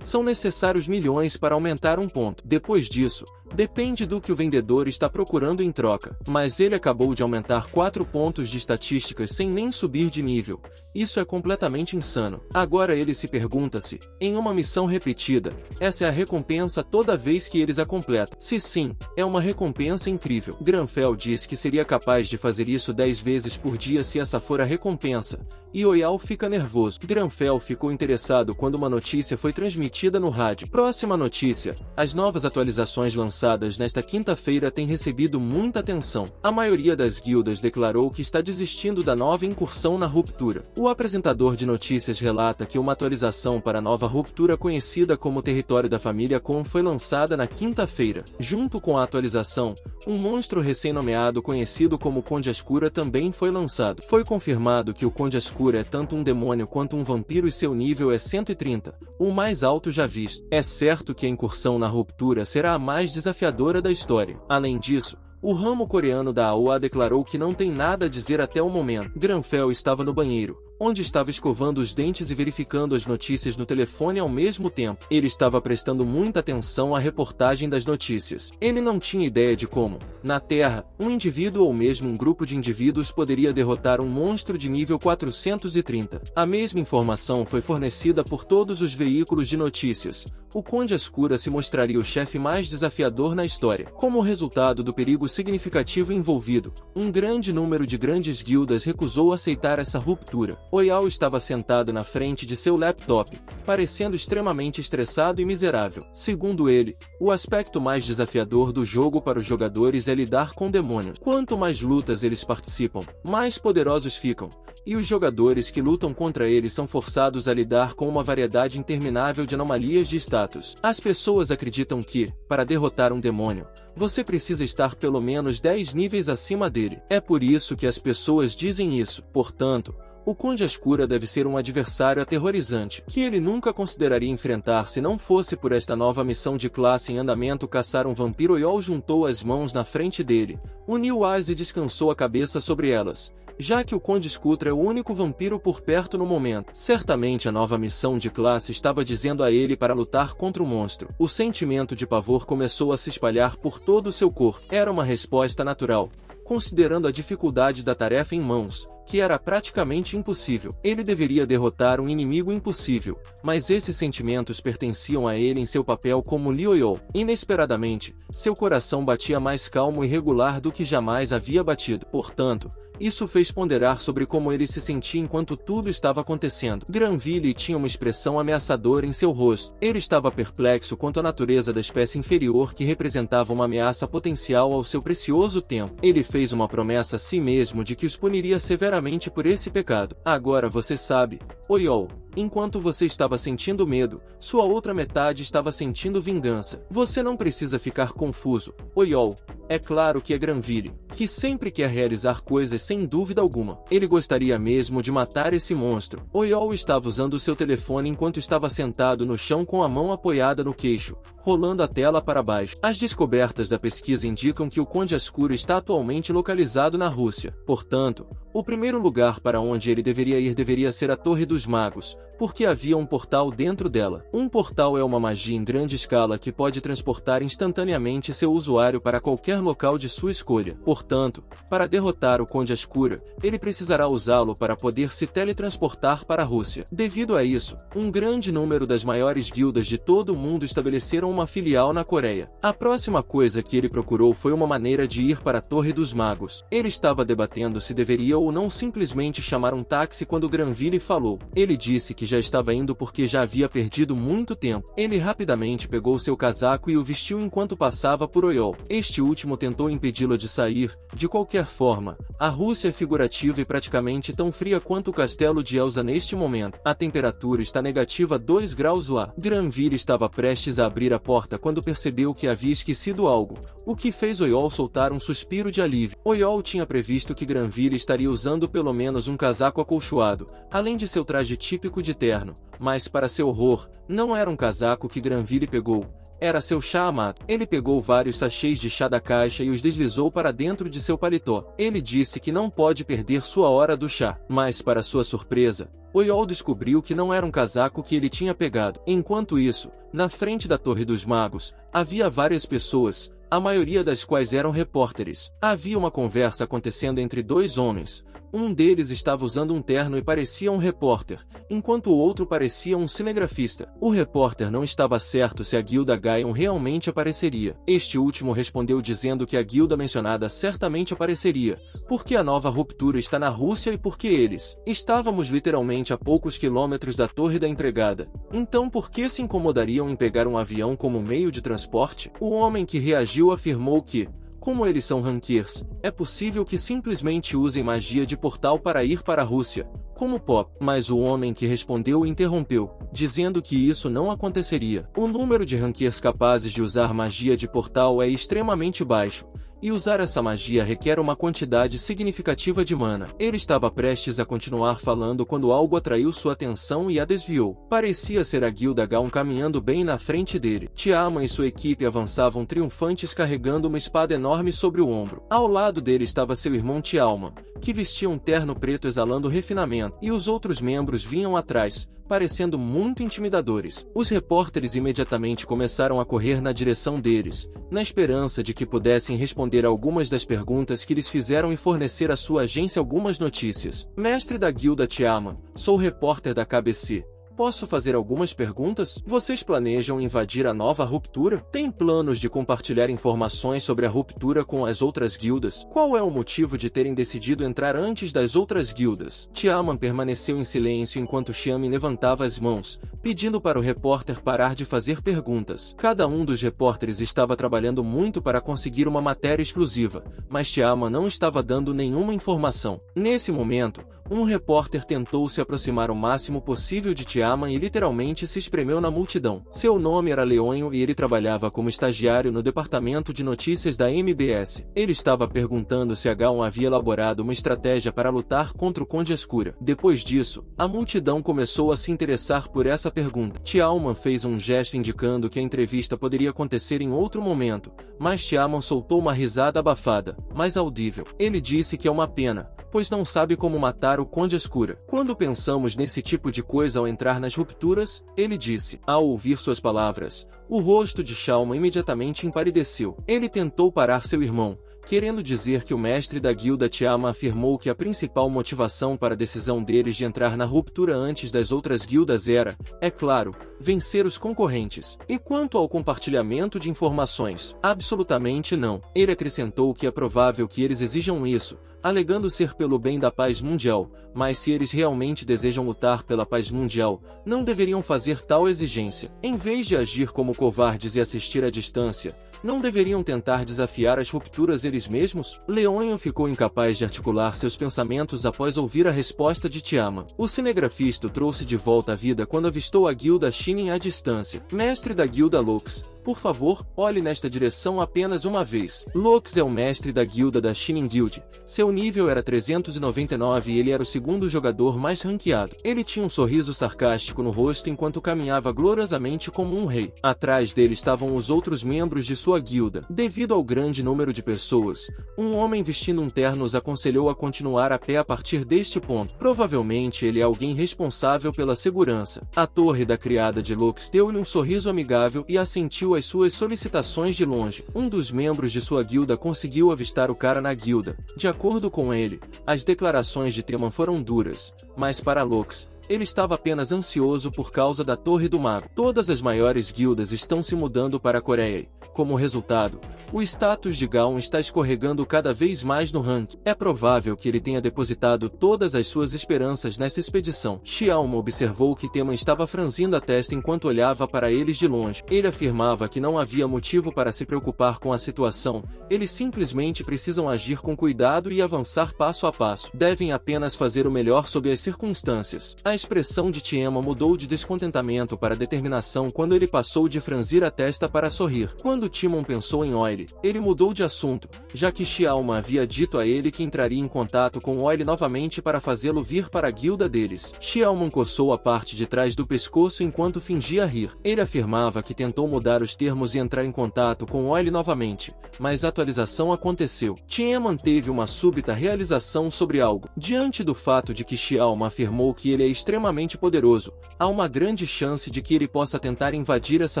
são necessários milhões para aumentar um ponto. Depois disso, depende do que o vendedor está procurando em troca. Mas ele acabou de aumentar 4 pontos de estatísticas sem nem subir de nível. Isso é completamente insano. Agora ele se pergunta se, em uma missão repetida, essa é a recompensa toda vez que eles a completam. Se sim, é uma recompensa incrível. Granfell diz que seria capaz de fazer isso 10 vezes por dia se essa for a recompensa. E Oyao fica nervoso. Granfell ficou interessado quando uma notícia foi transmitida no rádio. Próxima notícia. As novas atualizações lançadas nesta quinta-feira têm recebido muita atenção. A maioria das guildas declarou que está desistindo da nova incursão na ruptura. O apresentador de notícias relata que uma atualização para a nova ruptura conhecida como Território da Família Kon foi lançada na quinta-feira. Junto com a atualização, um monstro recém-nomeado conhecido como Conde Ascura também foi lançado. Foi confirmado que o Conde Ascura é tanto um demônio quanto um vampiro e seu nível é 130, o mais alto já visto. É certo que a incursão na ruptura será a mais desafiadora da história. Além disso, o ramo coreano da AOA declarou que não tem nada a dizer até o momento. Granfell estava no banheiro, onde estava escovando os dentes e verificando as notícias no telefone ao mesmo tempo. Ele estava prestando muita atenção à reportagem das notícias. Ele não tinha ideia de como, na Terra, um indivíduo ou mesmo um grupo de indivíduos poderia derrotar um monstro de nível 430. A mesma informação foi fornecida por todos os veículos de notícias. O Conde Ascura se mostraria o chefe mais desafiador na história. Como resultado do perigo significativo envolvido, um grande número de grandes guildas recusou aceitar essa ruptura. Oyao estava sentado na frente de seu laptop, parecendo extremamente estressado e miserável. Segundo ele, o aspecto mais desafiador do jogo para os jogadores é lidar com demônios. Quanto mais lutas eles participam, mais poderosos ficam. E os jogadores que lutam contra eles são forçados a lidar com uma variedade interminável de anomalias de status. As pessoas acreditam que, para derrotar um demônio, você precisa estar pelo menos 10 níveis acima dele. É por isso que as pessoas dizem isso. Portanto, o Conde Ascura deve ser um adversário aterrorizante, que ele nunca consideraria enfrentar se não fosse por esta nova missão de classe em andamento caçar um vampiro. Oyao juntou as mãos na frente dele, uniu as e descansou a cabeça sobre elas. Já que o Conde Skutra é o único vampiro por perto no momento. Certamente a nova missão de classe estava dizendo a ele para lutar contra o monstro. O sentimento de pavor começou a se espalhar por todo o seu corpo. Era uma resposta natural, considerando a dificuldade da tarefa em mãos, que era praticamente impossível. Ele deveria derrotar um inimigo impossível, mas esses sentimentos pertenciam a ele em seu papel como Liu. Inesperadamente, seu coração batia mais calmo e regular do que jamais havia batido. Portanto, isso fez ponderar sobre como ele se sentia enquanto tudo estava acontecendo. Granville tinha uma expressão ameaçadora em seu rosto. Ele estava perplexo quanto à natureza da espécie inferior que representava uma ameaça potencial ao seu precioso tempo. Ele fez uma promessa a si mesmo de que os puniria severamente por esse pecado. Agora você sabe, Oyao. Enquanto você estava sentindo medo, sua outra metade estava sentindo vingança. Você não precisa ficar confuso. Oyol, é claro que é Granville, que sempre quer realizar coisas sem dúvida alguma. Ele gostaria mesmo de matar esse monstro. Oyol estava usando seu telefone enquanto estava sentado no chão com a mão apoiada no queixo, rolando a tela para baixo. As descobertas da pesquisa indicam que o Conde Escuro está atualmente localizado na Rússia. Portanto, o primeiro lugar para onde ele deveria ir deveria ser a Torre dos Magos, porque havia um portal dentro dela. Um portal é uma magia em grande escala que pode transportar instantaneamente seu usuário para qualquer local de sua escolha. Portanto, para derrotar o Conde Escuro, ele precisará usá-lo para poder se teletransportar para a Rússia. Devido a isso, um grande número das maiores guildas de todo o mundo estabeleceram uma filial na Coreia. A próxima coisa que ele procurou foi uma maneira de ir para a Torre dos Magos. Ele estava debatendo se deveria ou não simplesmente chamar um táxi quando Granville falou. Ele disse que já estava indo porque já havia perdido muito tempo. Ele rapidamente pegou seu casaco e o vestiu enquanto passava por Oyol. Este último tentou impedi-lo de sair. De qualquer forma, a Rússia é figurativa e praticamente tão fria quanto o castelo de Elsa neste momento. A temperatura está negativa 2 graus lá. Granville estava prestes a abrir a porta quando percebeu que havia esquecido algo, o que fez Oyol soltar um suspiro de alívio. Oyol tinha previsto que Granville estaria usando pelo menos um casaco acolchoado, além de seu traje típico de terno, mas para seu horror, não era um casaco que Granville pegou. Era seu chá amado. Ele pegou vários sachês de chá da caixa e os deslizou para dentro de seu paletó. Ele disse que não pode perder sua hora do chá. Mas, para sua surpresa, Oyol descobriu que não era um casaco que ele tinha pegado. Enquanto isso, na frente da Torre dos Magos, havia várias pessoas, a maioria das quais eram repórteres. Havia uma conversa acontecendo entre 2 homens. Um deles estava usando um terno e parecia um repórter, enquanto o outro parecia um cinegrafista. O repórter não estava certo se a guilda Gaion realmente apareceria. Este último respondeu dizendo que a guilda mencionada certamente apareceria, porque a nova ruptura está na Rússia e porque eles estávamos literalmente a poucos quilômetros da Torre da Empregada. Então por que se incomodariam em pegar um avião como meio de transporte? O homem que reagiu afirmou que, como eles são rankers, é possível que simplesmente usem magia de portal para ir para a Rússia, como Pop. Mas o homem que respondeu interrompeu, dizendo que isso não aconteceria. O número de rankers capazes de usar magia de portal é extremamente baixo, e usar essa magia requer uma quantidade significativa de mana. Ele estava prestes a continuar falando quando algo atraiu sua atenção e a desviou. Parecia ser a guilda Gaon caminhando bem na frente dele. Tiamat e sua equipe avançavam triunfantes carregando uma espada enorme sobre o ombro. Ao lado dele estava seu irmão Tiamat, que vestia um terno preto exalando refinamento, e os outros membros vinham atrás, parecendo muito intimidadores. Os repórteres imediatamente começaram a correr na direção deles, na esperança de que pudessem responder algumas das perguntas que lhes fizeram e fornecer à sua agência algumas notícias. Mestre da guilda Tiamat, sou repórter da KBC. Posso fazer algumas perguntas? Vocês planejam invadir a nova ruptura? Tem planos de compartilhar informações sobre a ruptura com as outras guildas? Qual é o motivo de terem decidido entrar antes das outras guildas? Tiamat permaneceu em silêncio enquanto Xiamin levantava as mãos, pedindo para o repórter parar de fazer perguntas. Cada um dos repórteres estava trabalhando muito para conseguir uma matéria exclusiva, mas Tiamat não estava dando nenhuma informação. Nesse momento, um repórter tentou se aproximar o máximo possível de Tiamat e literalmente se espremeu na multidão. Seu nome era Leonho e ele trabalhava como estagiário no departamento de notícias da MBS. Ele estava perguntando se a Gaon havia elaborado uma estratégia para lutar contra o Conde Escura. Depois disso, a multidão começou a se interessar por essa pergunta. Tiamat fez um gesto indicando que a entrevista poderia acontecer em outro momento, mas Tiamat soltou uma risada abafada, mas audível. Ele disse que é uma pena, pois não sabe como matar o Conde Escura. Quando pensamos nesse tipo de coisa ao entrar nas rupturas, ele disse. Ao ouvir suas palavras, o rosto de Xiaoman imediatamente empalideceu. Ele tentou parar seu irmão, querendo dizer que o mestre da guilda Tiamat afirmou que a principal motivação para a decisão deles de entrar na ruptura antes das outras guildas era, é claro, vencer os concorrentes. E quanto ao compartilhamento de informações? Absolutamente não. Ele acrescentou que é provável que eles exijam isso, alegando ser pelo bem da paz mundial, mas se eles realmente desejam lutar pela paz mundial, não deveriam fazer tal exigência. Em vez de agir como covardes e assistir à distância, Não deveriam tentar desafiar as rupturas eles mesmos? Leonho ficou incapaz de articular seus pensamentos após ouvir a resposta de Tiamat. O cinegrafista o trouxe de volta à vida quando avistou a guilda Shining à distância. Mestre da guilda Lux, por favor, olhe nesta direção apenas uma vez. Lux é o mestre da guilda da Shining Guild. Seu nível era 399 e ele era o segundo jogador mais ranqueado. Ele tinha um sorriso sarcástico no rosto enquanto caminhava gloriosamente como um rei. Atrás dele estavam os outros membros de sua guilda. Devido ao grande número de pessoas, um homem vestindo um terno os aconselhou a continuar a pé a partir deste ponto. Provavelmente ele é alguém responsável pela segurança. A torre da criada de Lux deu-lhe um sorriso amigável e assentiu as suas solicitações de longe. Um dos membros de sua guilda conseguiu avistar o cara na guilda. De acordo com ele, as declarações de Tiamat foram duras, mas para Lux, ele estava apenas ansioso por causa da Torre do Mago. Todas as maiores guildas estão se mudando para a Coreia. Como resultado, o status de Gaon está escorregando cada vez mais no ranking. É provável que ele tenha depositado todas as suas esperanças nesta expedição. Xiaoma observou que Tiamat estava franzindo a testa enquanto olhava para eles de longe. Ele afirmava que não havia motivo para se preocupar com a situação. Eles simplesmente precisam agir com cuidado e avançar passo a passo. Devem apenas fazer o melhor sob as circunstâncias. A expressão de Tiamat mudou de descontentamento para determinação quando ele passou de franzir a testa para sorrir. Quando Timon pensou em Oile, ele mudou de assunto, já que Xiaoma havia dito a ele que entraria em contato com Oile novamente para fazê-lo vir para a guilda deles. Xiaoma coçou a parte de trás do pescoço enquanto fingia rir. Ele afirmava que tentou mudar os termos e entrar em contato com Oile novamente, mas a atualização aconteceu. Tiamat teve uma súbita realização sobre algo. Diante do fato de que Xiaoma afirmou que ele é extremamente poderoso, há uma grande chance de que ele possa tentar invadir essa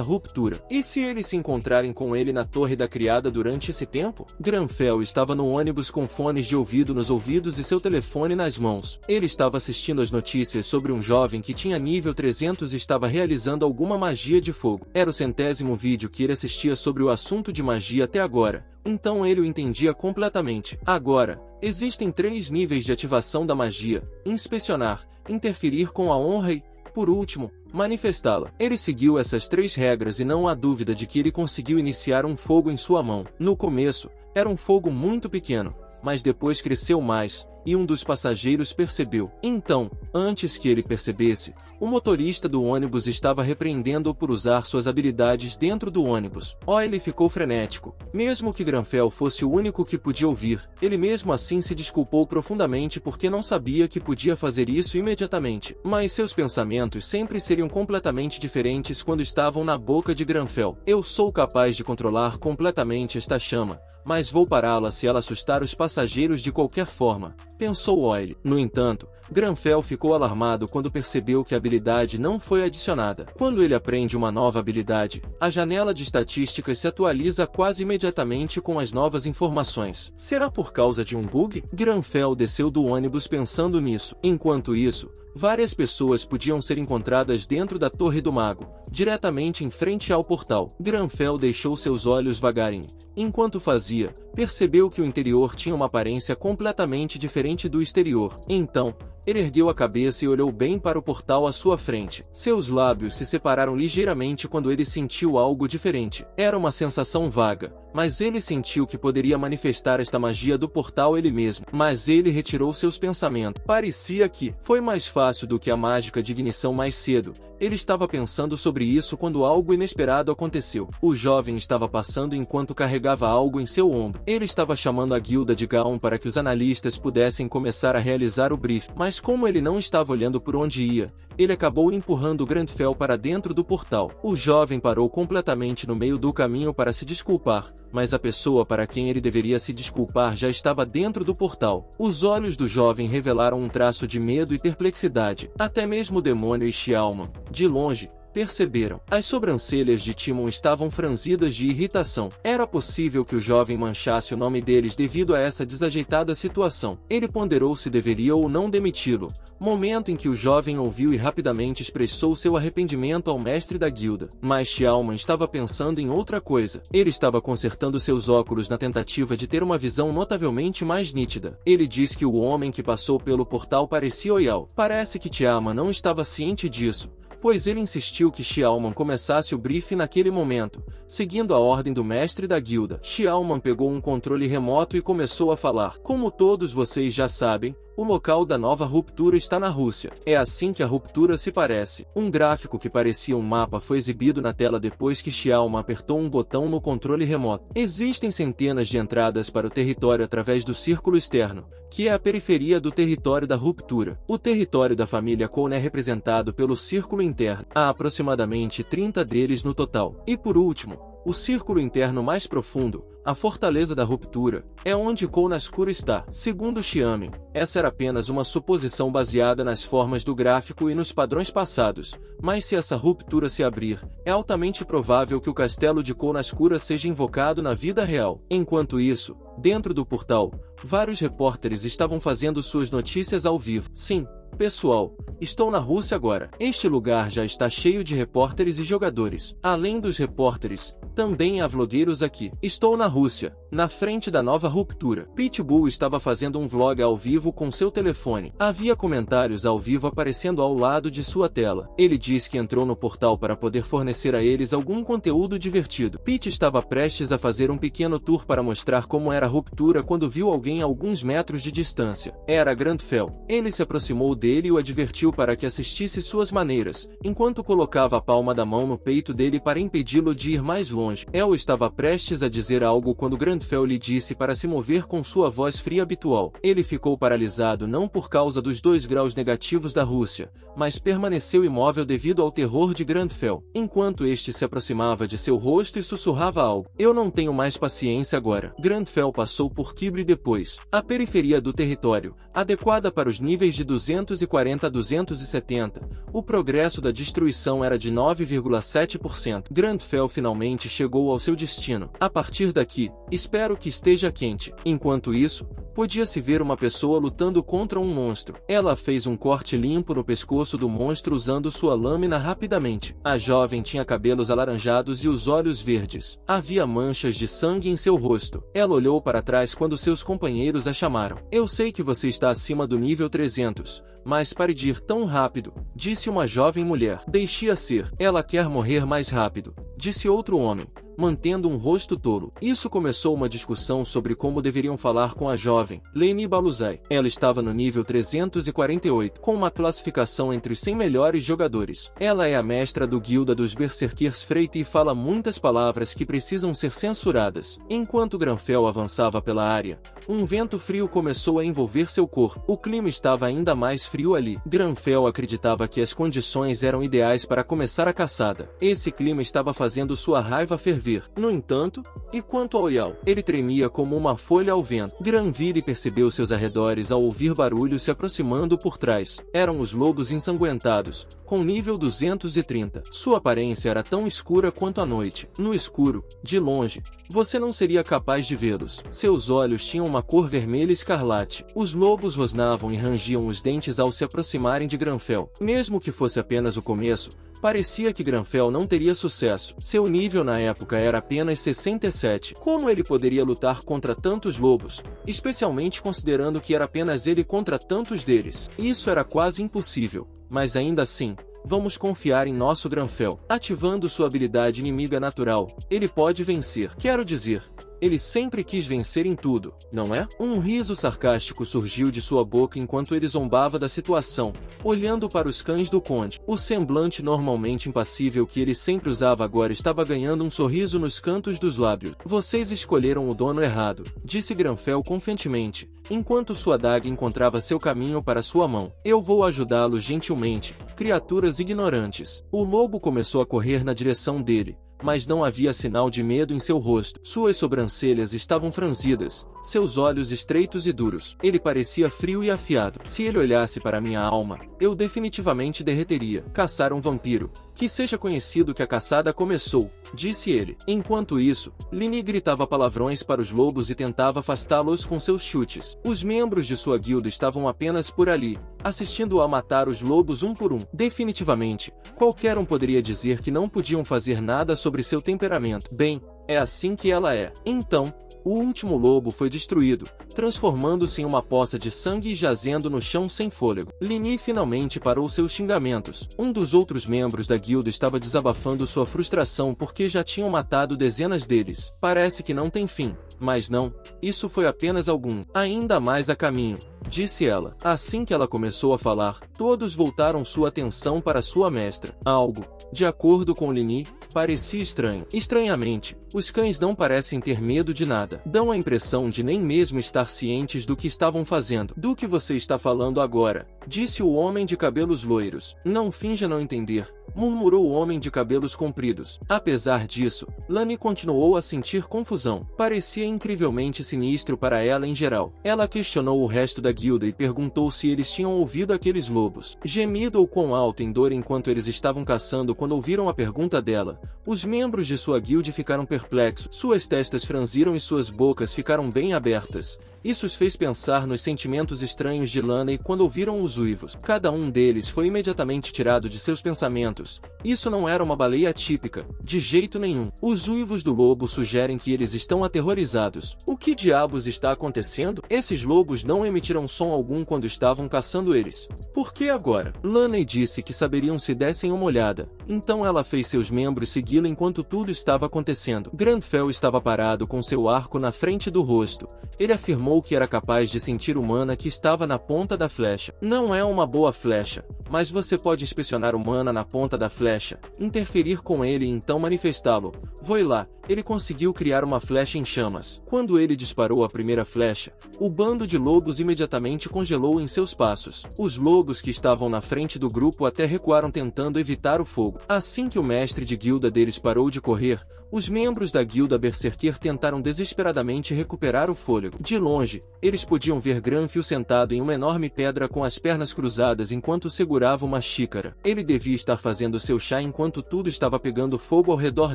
ruptura. E se eles se encontrarem com ele na Torre da Criada durante esse tempo? Granfell estava no ônibus com fones de ouvido nos ouvidos e seu telefone nas mãos. Ele estava assistindo as notícias sobre um jovem que tinha nível 300 e estava realizando alguma magia de fogo. Era o 100º vídeo que ele assistia sobre o assunto de magia até agora, então ele o entendia completamente. Agora, existem 3 níveis de ativação da magia: inspecionar, interferir com a honra e, por último, manifestá-la. Ele seguiu essas 3 regras e não há dúvida de que ele conseguiu iniciar um fogo em sua mão. No começo, era um fogo muito pequeno, mas depois cresceu mais, e um dos passageiros percebeu. Então, antes que ele percebesse, o motorista do ônibus estava repreendendo-o por usar suas habilidades dentro do ônibus. Ele ficou frenético. Mesmo que Granfell fosse o único que podia ouvir, ele mesmo assim se desculpou profundamente porque não sabia que podia fazer isso imediatamente. Mas seus pensamentos sempre seriam completamente diferentes quando estavam na boca de Granfell. Eu sou capaz de controlar completamente esta chama, mas vou pará-la se ela assustar os passageiros de qualquer forma, pensou Oile. No entanto, Granfell ficou alarmado quando percebeu que a habilidade não foi adicionada. Quando ele aprende uma nova habilidade, a janela de estatísticas se atualiza quase imediatamente com as novas informações. Será por causa de um bug? Granfell desceu do ônibus pensando nisso. Enquanto isso, várias pessoas podiam ser encontradas dentro da Torre do Mago, diretamente em frente ao portal. Granfell deixou seus olhos vagarem. Enquanto fazia, percebeu que o interior tinha uma aparência completamente diferente do exterior. Então, ele ergueu a cabeça e olhou bem para o portal à sua frente. Seus lábios se separaram ligeiramente quando ele sentiu algo diferente. Era uma sensação vaga, mas ele sentiu que poderia manifestar esta magia do portal ele mesmo. Mas ele retirou seus pensamentos. Parecia que foi mais fácil do que a mágica de ignição mais cedo. Ele estava pensando sobre isso quando algo inesperado aconteceu. O jovem estava passando enquanto carregava algo em seu ombro. Ele estava chamando a guilda de Gaon para que os analistas pudessem começar a realizar o briefing. Mas como ele não estava olhando por onde ia, ele acabou empurrando Granfell para dentro do portal. O jovem parou completamente no meio do caminho para se desculpar, mas a pessoa para quem ele deveria se desculpar já estava dentro do portal. Os olhos do jovem revelaram um traço de medo e perplexidade. Até mesmo o demônio e Xiaoma, de longe, perceberam. As sobrancelhas de Timon estavam franzidas de irritação. Era possível que o jovem manchasse o nome deles devido a essa desajeitada situação. Ele ponderou se deveria ou não demiti-lo, momento em que o jovem ouviu e rapidamente expressou seu arrependimento ao mestre da guilda. Mas Xiaoman estava pensando em outra coisa. Ele estava consertando seus óculos na tentativa de ter uma visão notavelmente mais nítida. Ele disse que o homem que passou pelo portal parecia Oyao. Parece que Tiamat não estava ciente disso, pois ele insistiu que Xiaoman começasse o briefing naquele momento, seguindo a ordem do mestre da guilda. Xiaoman pegou um controle remoto e começou a falar. Como todos vocês já sabem, o local da nova ruptura está na Rússia. É assim que a ruptura se parece. Um gráfico que parecia um mapa foi exibido na tela depois que Xiaoman apertou um botão no controle remoto. Existem centenas de entradas para o território através do círculo externo, que é a periferia do território da ruptura. O território da família Kon é representado pelo círculo interno. Há aproximadamente 30 deles no total. E por último, o círculo interno mais profundo, a fortaleza da ruptura, é onde Konascura está. Segundo Xiamen, essa era apenas uma suposição baseada nas formas do gráfico e nos padrões passados, mas se essa ruptura se abrir, é altamente provável que o castelo de Konascura seja invocado na vida real. Enquanto isso, dentro do portal, vários repórteres estavam fazendo suas notícias ao vivo. Sim, pessoal, estou na Rússia agora. Este lugar já está cheio de repórteres e jogadores. Além dos repórteres, também há vlogueiros aqui. Estou na Rússia, na frente da nova ruptura. Pitbull estava fazendo um vlog ao vivo com seu telefone. Havia comentários ao vivo aparecendo ao lado de sua tela. Ele disse que entrou no portal para poder fornecer a eles algum conteúdo divertido. Pete estava prestes a fazer um pequeno tour para mostrar como era a ruptura quando viu alguém a alguns metros de distância. Era Grandfell. Ele se aproximou dele e o advertiu para que assistisse suas maneiras, enquanto colocava a palma da mão no peito dele para impedi-lo de ir mais longe. El estava prestes a dizer algo quando Grandfell lhe disse para se mover com sua voz fria habitual. Ele ficou paralisado não por causa dos 2 graus negativos da Rússia, mas permaneceu imóvel devido ao terror de Grandfell, enquanto este se aproximava de seu rosto e sussurrava algo. Eu não tenho mais paciência agora. Grandfell passou por Kibre depois. A periferia do território, adequada para os níveis de 240 a 270, o progresso da destruição era de 9,7%. Grandfell finalmente chegou ao seu destino. A partir daqui, espero que esteja quente. Enquanto isso, podia-se ver uma pessoa lutando contra um monstro. Ela fez um corte limpo no pescoço do monstro usando sua lâmina rapidamente. A jovem tinha cabelos alaranjados e os olhos verdes. Havia manchas de sangue em seu rosto. Ela olhou para trás quando seus companheiros a chamaram. Eu sei que você está acima do nível 300, mas pare de ir tão rápido, disse uma jovem mulher. Deixe-a ser. Ela quer morrer mais rápido, disse outro homem, mantendo um rosto tolo. Isso começou uma discussão sobre como deveriam falar com a jovem, Leni Baluzai. Ela estava no nível 348, com uma classificação entre os 100 melhores jogadores. Ela é a mestra do Guilda dos Berserkers Freit e fala muitas palavras que precisam ser censuradas. Enquanto Grandfell avançava pela área, um vento frio começou a envolver seu corpo. O clima estava ainda mais frio ali. Grandfell acreditava que as condições eram ideais para começar a caçada. Esse clima estava fazendo sua raiva ferver. No entanto, e quanto ao Yao? Ele tremia como uma folha ao vento. Granville percebeu seus arredores ao ouvir barulhos se aproximando por trás. Eram os lobos ensanguentados, com nível 230. Sua aparência era tão escura quanto a noite. No escuro, de longe, você não seria capaz de vê-los. Seus olhos tinham uma cor vermelha escarlate. Os lobos rosnavam e rangiam os dentes ao se aproximarem de Grandfell. Mesmo que fosse apenas o começo, parecia que Grandfell não teria sucesso. Seu nível na época era apenas 67. Como ele poderia lutar contra tantos lobos, especialmente considerando que era apenas ele contra tantos deles? Isso era quase impossível, mas ainda assim, vamos confiar em nosso Grandfell. Ativando sua habilidade inimiga natural, ele pode vencer. Quero dizer, ele sempre quis vencer em tudo, não é? Um riso sarcástico surgiu de sua boca enquanto ele zombava da situação, olhando para os cães do conde. O semblante normalmente impassível que ele sempre usava agora estava ganhando um sorriso nos cantos dos lábios. Vocês escolheram o dono errado, disse Grandfell confiantemente, enquanto sua adaga encontrava seu caminho para sua mão. Eu vou ajudá-los gentilmente, criaturas ignorantes. O lobo começou a correr na direção dele, mas não havia sinal de medo em seu rosto. Suas sobrancelhas estavam franzidas, seus olhos estreitos e duros. Ele parecia frio e afiado. Se ele olhasse para minha alma, eu definitivamente derreteria. Caçar um vampiro. Que seja conhecido que a caçada começou, disse ele. Enquanto isso, Lini gritava palavrões para os lobos e tentava afastá-los com seus chutes. Os membros de sua guilda estavam apenas por ali, assistindo-a matar os lobos um por um. Definitivamente, qualquer um poderia dizer que não podiam fazer nada sobre seu temperamento. Bem, é assim que ela é. Então, o último lobo foi destruído, transformando-se em uma poça de sangue e jazendo no chão sem fôlego. Lini finalmente parou seus xingamentos. Um dos outros membros da guilda estava desabafando sua frustração porque já tinham matado dezenas deles. Parece que não tem fim. Mas não, isso foi apenas ainda mais a caminho, disse ela. Assim que ela começou a falar, todos voltaram sua atenção para sua mestra. Algo, de acordo com Lini, parecia estranho. Estranhamente, os cães não parecem ter medo de nada. Dão a impressão de nem mesmo estar cientes do que estavam fazendo. Do que você está falando agora? Disse o homem de cabelos loiros. Não finja não entender, murmurou o homem de cabelos compridos. Apesar disso, Lani continuou a sentir confusão. Parecia incrivelmente sinistro para ela em geral. Ela questionou o resto da guilda e perguntou se eles tinham ouvido aqueles lobos. Gemido ou quão alto em dor enquanto eles estavam caçando quando ouviram a pergunta dela. Os membros de sua guilda ficaram perplexos. Suas testas franziram e suas bocas ficaram bem abertas. Isso os fez pensar nos sentimentos estranhos de Lani quando ouviram os uivos. Cada um deles foi imediatamente tirado de seus pensamentos. Isso não era uma baleia típica, de jeito nenhum. Os uivos do lobo sugerem que eles estão aterrorizados. O que diabos está acontecendo? Esses lobos não emitiram som algum quando estavam caçando eles. Por que agora? Lani disse que saberiam se dessem uma olhada. Então ela fez seus membros segui-la enquanto tudo estava acontecendo. Grandfell estava parado com seu arco na frente do rosto. Ele afirmou que era capaz de sentir o mana que estava na ponta da flecha. Não é uma boa flecha, mas você pode inspecionar o mana na ponta da flecha, interferir com ele e então manifestá-lo. Foi lá, ele conseguiu criar uma flecha em chamas. Quando ele disparou a primeira flecha, o bando de lobos imediatamente congelou em seus passos. Os lobos que estavam na frente do grupo até recuaram tentando evitar o fogo. Assim que o mestre de guilda deles parou de correr, os membros da guilda Berserker tentaram desesperadamente recuperar o fôlego. De longe, eles podiam ver Granfell sentado em uma enorme pedra com as pernas cruzadas enquanto segurava uma xícara. Ele devia estar fazendo seu chá enquanto tudo estava pegando fogo ao redor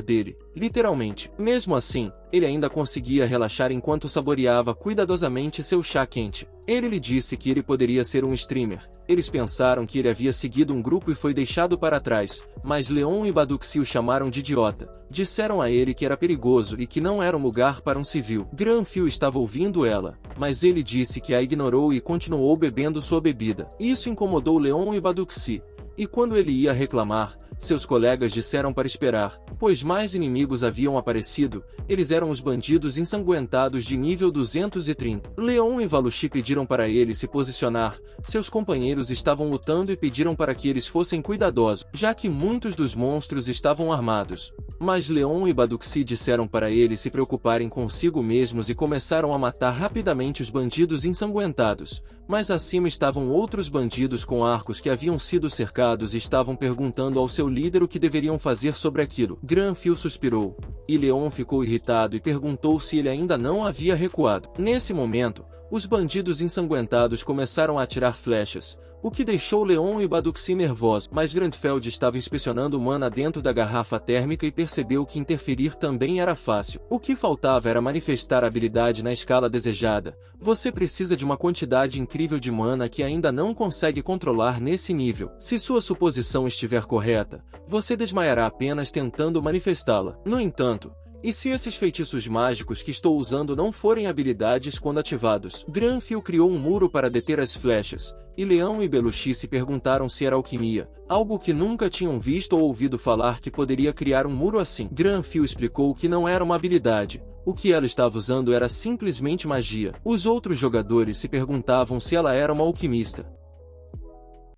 dele, literalmente. Mesmo assim, ele ainda conseguia relaxar enquanto saboreava cuidadosamente seu chá quente. Ele lhe disse que ele poderia ser um streamer. Eles pensaram que ele havia seguido um grupo e foi deixado para trás, mas Leon e Baduxi o chamaram de idiota. Disseram a ele que era perigoso e que não era um lugar para um civil. Granfell estava ouvindo ela, mas ele disse que a ignorou e continuou bebendo sua bebida. Isso incomodou Leon e Baduxi. E quando ele ia reclamar, seus colegas disseram para esperar, pois mais inimigos haviam aparecido. Eles eram os bandidos ensanguentados de nível 230. Leon e Valushi pediram para ele se posicionar. Seus companheiros estavam lutando e pediram para que eles fossem cuidadosos, já que muitos dos monstros estavam armados. Mas Leon e Baduxi disseram para eles se preocuparem consigo mesmos e começaram a matar rapidamente os bandidos ensanguentados. Mas acima estavam outros bandidos com arcos que haviam sido cercados e estavam perguntando ao seu líder o que deveriam fazer sobre aquilo. Granfell suspirou, e Leon ficou irritado e perguntou se ele ainda não havia recuado. Nesse momento, os bandidos ensanguentados começaram a atirar flechas, o que deixou Leon e Baduxi nervosos, mas Grandfell estava inspecionando o mana dentro da garrafa térmica e percebeu que interferir também era fácil. O que faltava era manifestar a habilidade na escala desejada. Você precisa de uma quantidade incrível de mana que ainda não consegue controlar nesse nível. Se sua suposição estiver correta, você desmaiará apenas tentando manifestá-la. No entanto, e se esses feitiços mágicos que estou usando não forem habilidades quando ativados? Granfell criou um muro para deter as flechas, e Leão e Belushi se perguntaram se era alquimia, algo que nunca tinham visto ou ouvido falar que poderia criar um muro assim. Granfell explicou que não era uma habilidade. O que ela estava usando era simplesmente magia. Os outros jogadores se perguntavam se ela era uma alquimista.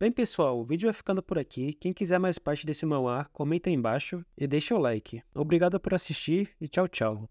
Bem pessoal, o vídeo vai ficando por aqui. Quem quiser mais parte desse manhwa, comenta aí embaixo e deixa o like. Obrigado por assistir e tchau, tchau.